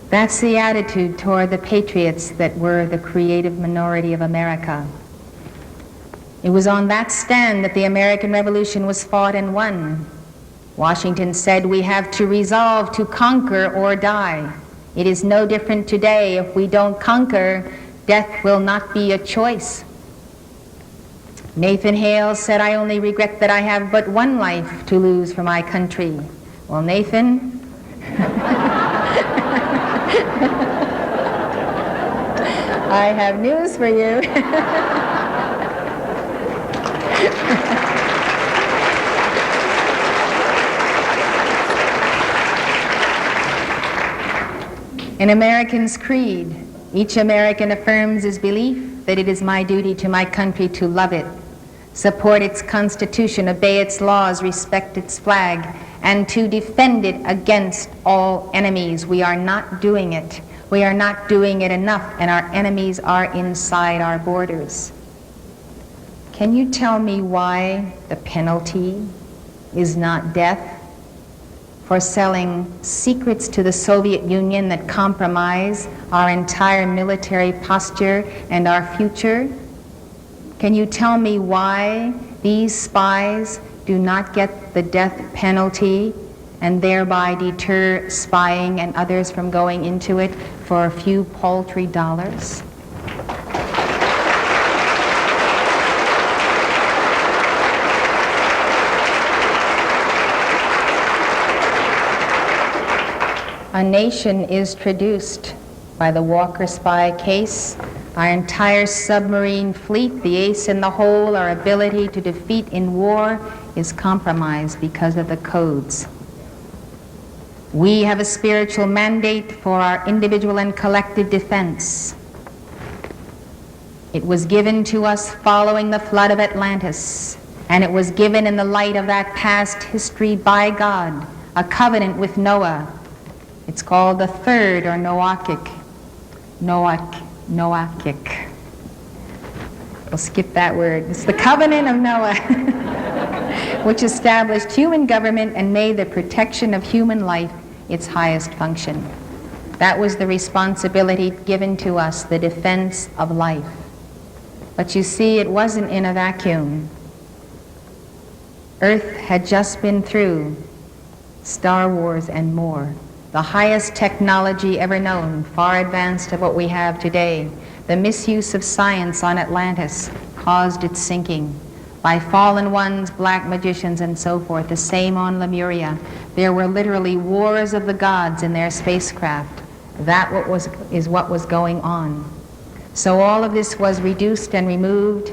That's the attitude toward the patriots that were the creative minority of America. It was on that stand that the American Revolution was fought and won. Washington said, "We have to resolve to conquer or die." It is no different today. If we don't conquer, death will not be a choice. Nathan Hale said, "I only regret that I have but one life to lose for my country." Well, Nathan, I have news for you. In American's creed, each American affirms his belief that it is my duty to my country to love it, support its Constitution, obey its laws, respect its flag, and to defend it against all enemies. We are not doing it. We are not doing it enough, and our enemies are inside our borders. Can you tell me why the penalty is not death for selling secrets to the Soviet Union that compromise our entire military posture and our future? Can you tell me why these spies do not get the death penalty and thereby deter spying and others from going into it for a few paltry dollars? A nation is traduced by the Walker spy case. Our entire submarine fleet, the ace in the hole, our ability to defeat in war is compromised because of the codes. We have a spiritual mandate for our individual and collective defense. It was given to us following the flood of Atlantis, and it was given in the light of that past history by God, a covenant with Noah. It's called the third or Noachic. Noachic. We'll skip that word. It's the covenant of Noah, which established human government and made the protection of human life its highest function. That was the responsibility given to us, the defense of life. But you see, it wasn't in a vacuum. Earth had just been through Star Wars and more. The highest technology ever known, far advanced of what we have today. The misuse of science on Atlantis caused its sinking. By fallen ones, black magicians, and so forth. The same on Lemuria. There were literally wars of the gods in their spacecraft. That is what was going on. So all of this was reduced and removed.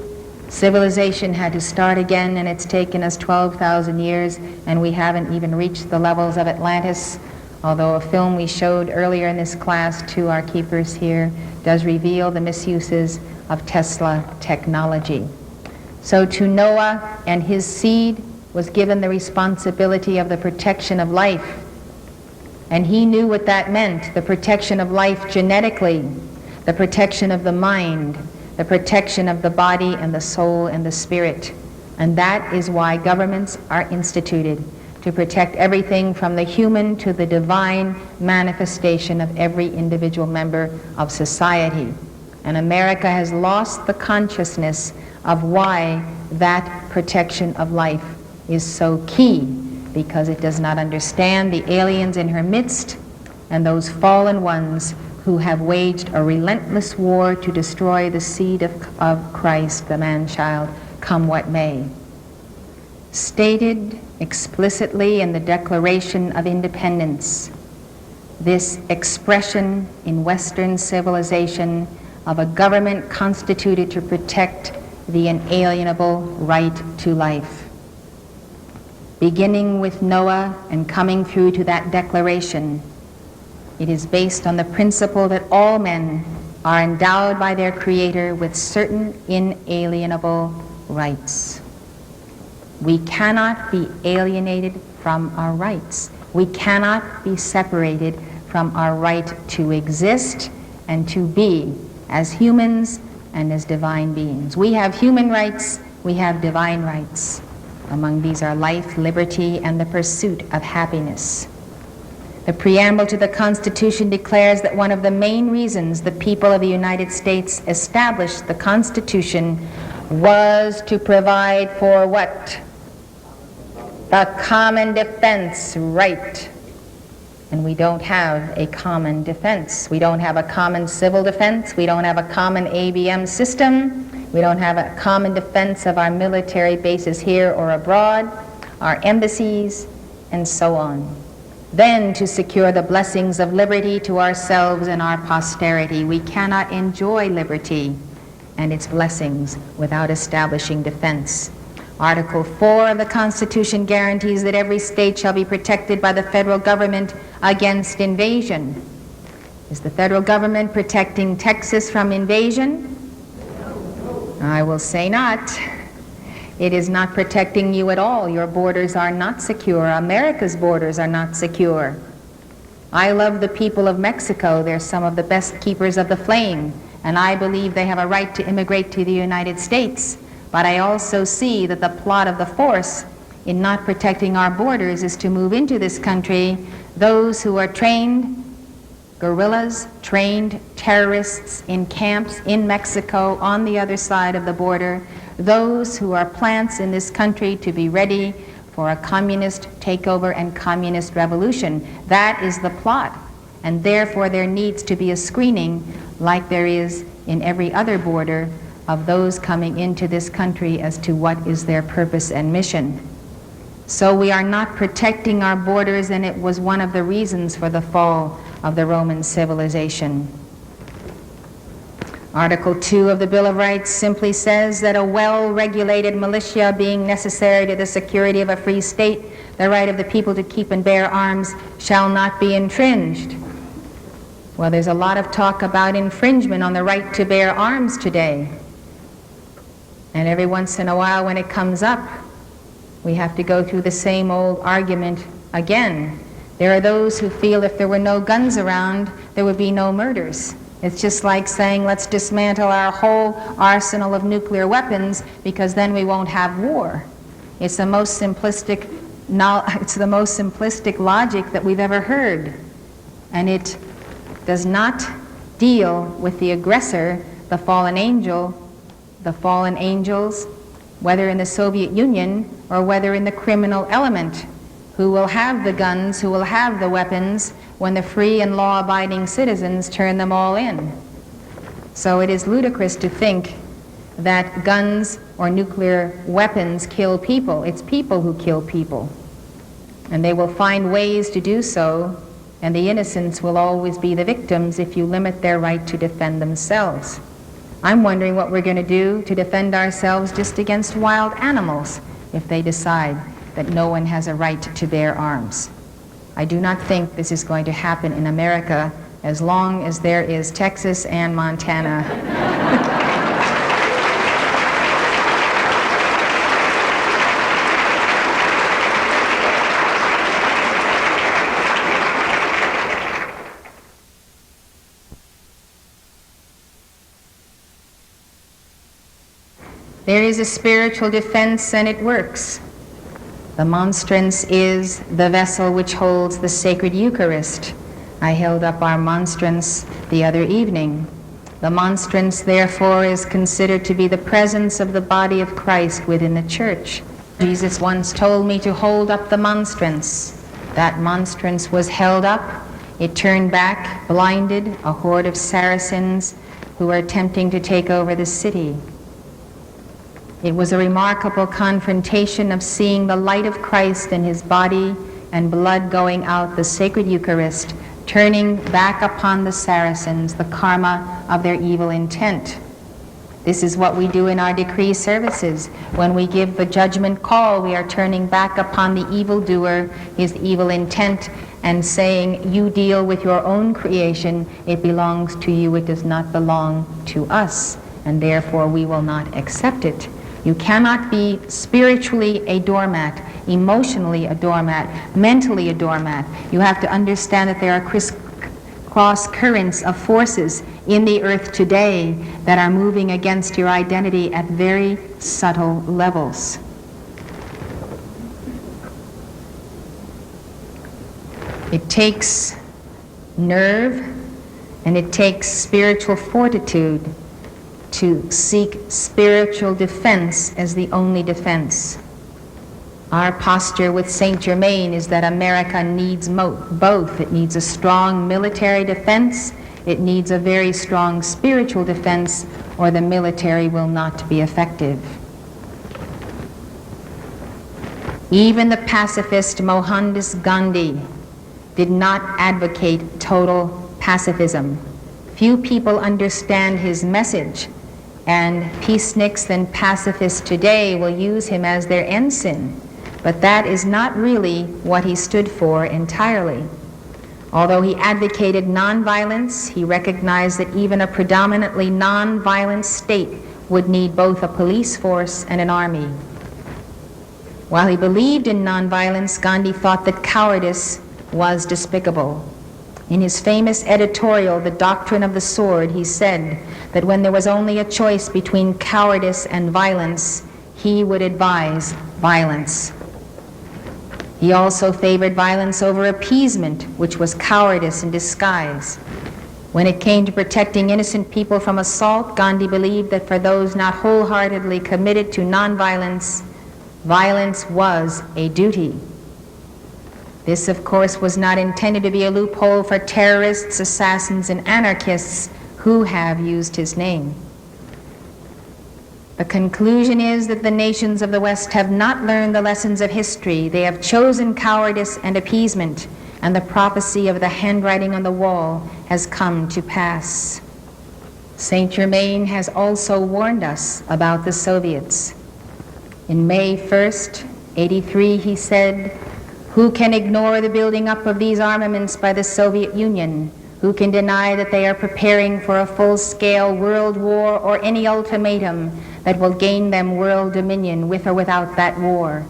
Civilization had to start again, and it's taken us 12,000 years, and we haven't even reached the levels of Atlantis. Although a film we showed earlier in this class to our keepers here does reveal the misuses of Tesla technology. So to Noah and his seed was given the responsibility of the protection of life. And he knew what that meant, the protection of life genetically, the protection of the mind, the protection of the body and the soul and the spirit. And that is why governments are instituted, to protect everything from the human to the divine manifestation of every individual member of society. And America has lost the consciousness of why that protection of life is so key, because it does not understand the aliens in her midst and those fallen ones who have waged a relentless war to destroy the seed of Christ, the man-child, come what may. Stated explicitly in the Declaration of Independence, this expression in Western civilization of a government constituted to protect the inalienable right to life. Beginning with Noah and coming through to that declaration, it is based on the principle that all men are endowed by their Creator with certain inalienable rights. We cannot be alienated from our rights. We cannot be separated from our right to exist and to be as humans and as divine beings. We have human rights, we have divine rights. Among these are life, liberty, and the pursuit of happiness. The preamble to the Constitution declares that one of the main reasons the people of the United States established the Constitution was to provide for what? The common defense right. And we don't have a common defense. We don't have a common civil defense. We don't have a common ABM system. We don't have a common defense of our military bases here or abroad, our embassies, and so on. Then to secure the blessings of liberty to ourselves and our posterity. We cannot enjoy liberty and its blessings without establishing defense. Article 4 of the Constitution guarantees that every state shall be protected by the federal government against invasion. Is the federal government protecting Texas from invasion? I will say not. It is not protecting you at all. Your borders are not secure. America's borders are not secure. I love the people of Mexico. They're some of the best keepers of the flame, and I believe they have a right to immigrate to the United States. But I also see that the plot of the force in not protecting our borders is to move into this country those who are trained guerrillas, trained terrorists in camps in Mexico on the other side of the border, those who are plants in this country to be ready for a communist takeover and communist revolution. That is the plot, and therefore there needs to be a screening like there is in every other border of those coming into this country as to what is their purpose and mission. So we are not protecting our borders, and it was one of the reasons for the fall of the Roman civilization. Article 2 of the Bill of Rights simply says that a well-regulated militia being necessary to the security of a free state, the right of the people to keep and bear arms shall not be infringed. Well, there's a lot of talk about infringement on the right to bear arms today. And every once in a while when it comes up, we have to go through the same old argument again. There are those who feel if there were no guns around, there would be no murders. It's just like saying, let's dismantle our whole arsenal of nuclear weapons because then we won't have war. It's the most simplistic logic that we've ever heard. And it does not deal with the aggressor, the fallen angel, the fallen angels, whether in the Soviet Union or whether in the criminal element, who will have the guns, who will have the weapons when the free and law-abiding citizens turn them all in. So it is ludicrous to think that guns or nuclear weapons kill people. It's people who kill people. And they will find ways to do so, and the innocents will always be the victims if you limit their right to defend themselves. I'm wondering what we're going to do to defend ourselves just against wild animals if they decide that no one has a right to bear arms. I do not think this is going to happen in America as long as there is Texas and Montana. There is a spiritual defense, and it works. The monstrance is the vessel which holds the sacred Eucharist. I held up our monstrance the other evening. The monstrance, therefore, is considered to be the presence of the body of Christ within the church. Jesus once told me to hold up the monstrance. That monstrance was held up. It turned back, blinded a horde of Saracens who were attempting to take over the city. It was a remarkable confrontation of seeing the light of Christ and his body and blood going out, the sacred Eucharist, turning back upon the Saracens the karma of their evil intent. This is what we do in our decree services. When we give the judgment call, we are turning back upon the evildoer, his evil intent, and saying, you deal with your own creation. It belongs to you. It does not belong to us, and therefore we will not accept it. You cannot be spiritually a doormat, emotionally a doormat, mentally a doormat. You have to understand that there are cross currents of forces in the earth today that are moving against your identity at very subtle levels. It takes nerve and it takes spiritual fortitude to seek spiritual defense as the only defense. Our posture with Saint Germain is that America needs both. It needs a strong military defense, it needs a very strong spiritual defense, or the military will not be effective. Even the pacifist Mohandas Gandhi did not advocate total pacifism. Few people understand his message, and peaceniks and pacifists today will use him as their ensign. But that is not really what he stood for entirely. Although he advocated nonviolence, he recognized that even a predominantly nonviolent state would need both a police force and an army. While he believed in nonviolence, Gandhi thought that cowardice was despicable. In his famous editorial, The Doctrine of the Sword, he said that when there was only a choice between cowardice and violence, he would advise violence. He also favored violence over appeasement, which was cowardice in disguise. When it came to protecting innocent people from assault, Gandhi believed that for those not wholeheartedly committed to nonviolence, violence was a duty. This, of course, was not intended to be a loophole for terrorists, assassins, and anarchists who have used his name. The conclusion is that the nations of the West have not learned the lessons of history. They have chosen cowardice and appeasement, and the prophecy of the handwriting on the wall has come to pass. Saint Germain has also warned us about the Soviets. In May 1st, 1983, he said, "Who can ignore the building up of these armaments by the Soviet Union? Who can deny that they are preparing for a full-scale world war or any ultimatum that will gain them world dominion with or without that war?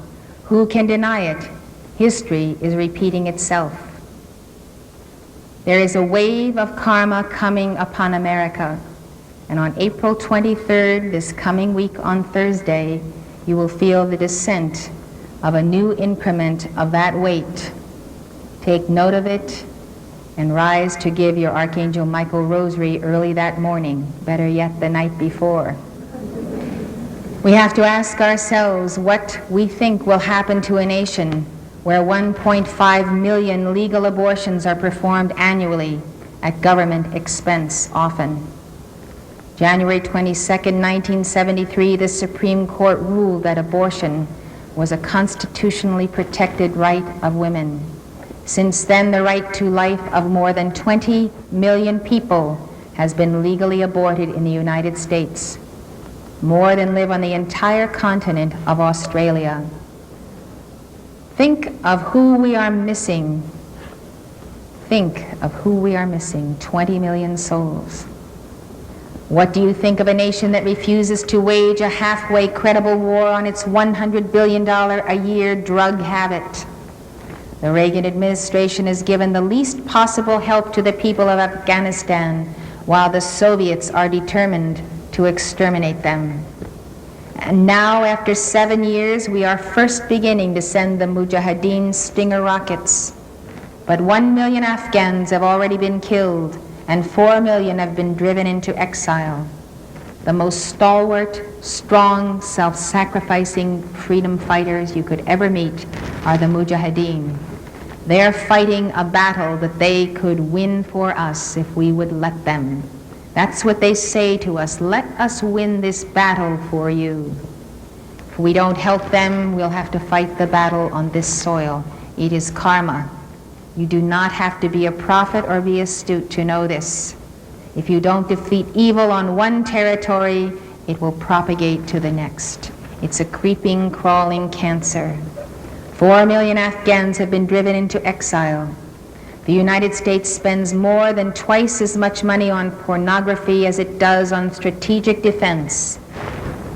Who can deny it? History is repeating itself." There is a wave of karma coming upon America, and on April 23rd, this coming week on Thursday, you will feel the descent of a new increment of that weight. Take note of it and rise to give your Archangel Michael rosary early that morning, better yet the night before. We have to ask ourselves what we think will happen to a nation where 1.5 million legal abortions are performed annually at government expense often. January 22nd, 1973, the Supreme Court ruled that abortion was a constitutionally protected right of women. Since then, the right to life of more than 20 million people has been legally aborted in the United States, more than live on the entire continent of Australia. Think of who we are missing. Think of who we are missing, 20 million souls. What do you think of a nation that refuses to wage a halfway credible war on its $100 billion a year drug habit? The Reagan administration has given the least possible help to the people of Afghanistan, while the Soviets are determined to exterminate them. And now, after 7 years, we are first beginning to send the Mujahideen Stinger rockets. But 1 million Afghans have already been killed, and 4 million have been driven into exile. The most stalwart, strong, self-sacrificing freedom fighters you could ever meet are the Mujahideen. They're fighting a battle that they could win for us if we would let them. That's what they say to us: let us win this battle for you. If we don't help them, we'll have to fight the battle on this soil. It is karma. You do not have to be a prophet or be astute to know this. If you don't defeat evil on one territory, it will propagate to the next. It's a creeping, crawling cancer. 4 million Afghans have been driven into exile. The United States spends more than twice as much money on pornography as it does on strategic defense.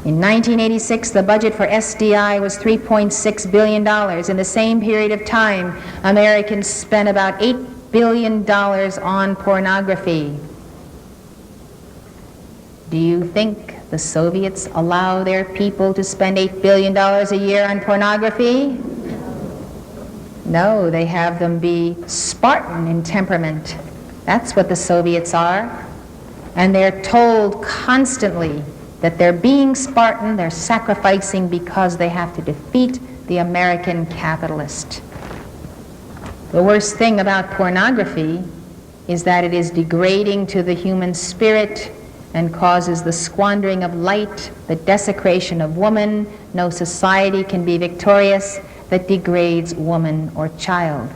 In 1986, the budget for SDI was $3.6 billion. In the same period of time, Americans spent about $8 billion on pornography. Do you think the Soviets allow their people to spend $8 billion a year on pornography? No, they have them be Spartan in temperament. That's what the Soviets are. And they're told constantly that they're being Spartan, they're sacrificing because they have to defeat the American capitalist. The worst thing about pornography is that it is degrading to the human spirit and causes the squandering of light, the desecration of woman. No society can be victorious that degrades woman or child.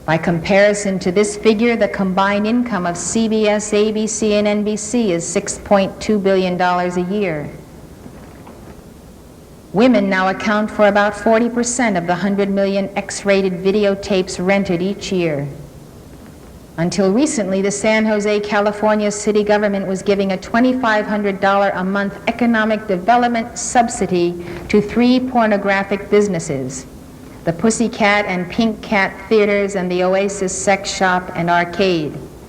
By comparison to this figure, the combined income of CBS, ABC, and NBC is $6.2 billion a year. Women now account for about 40% of the 100 million X-rated videotapes rented each year. Until recently, the San Jose, California city government was giving a $2,500 a month economic development subsidy to 3 pornographic businesses: the Pussycat and Pink Cat theaters and the Oasis sex shop and arcade.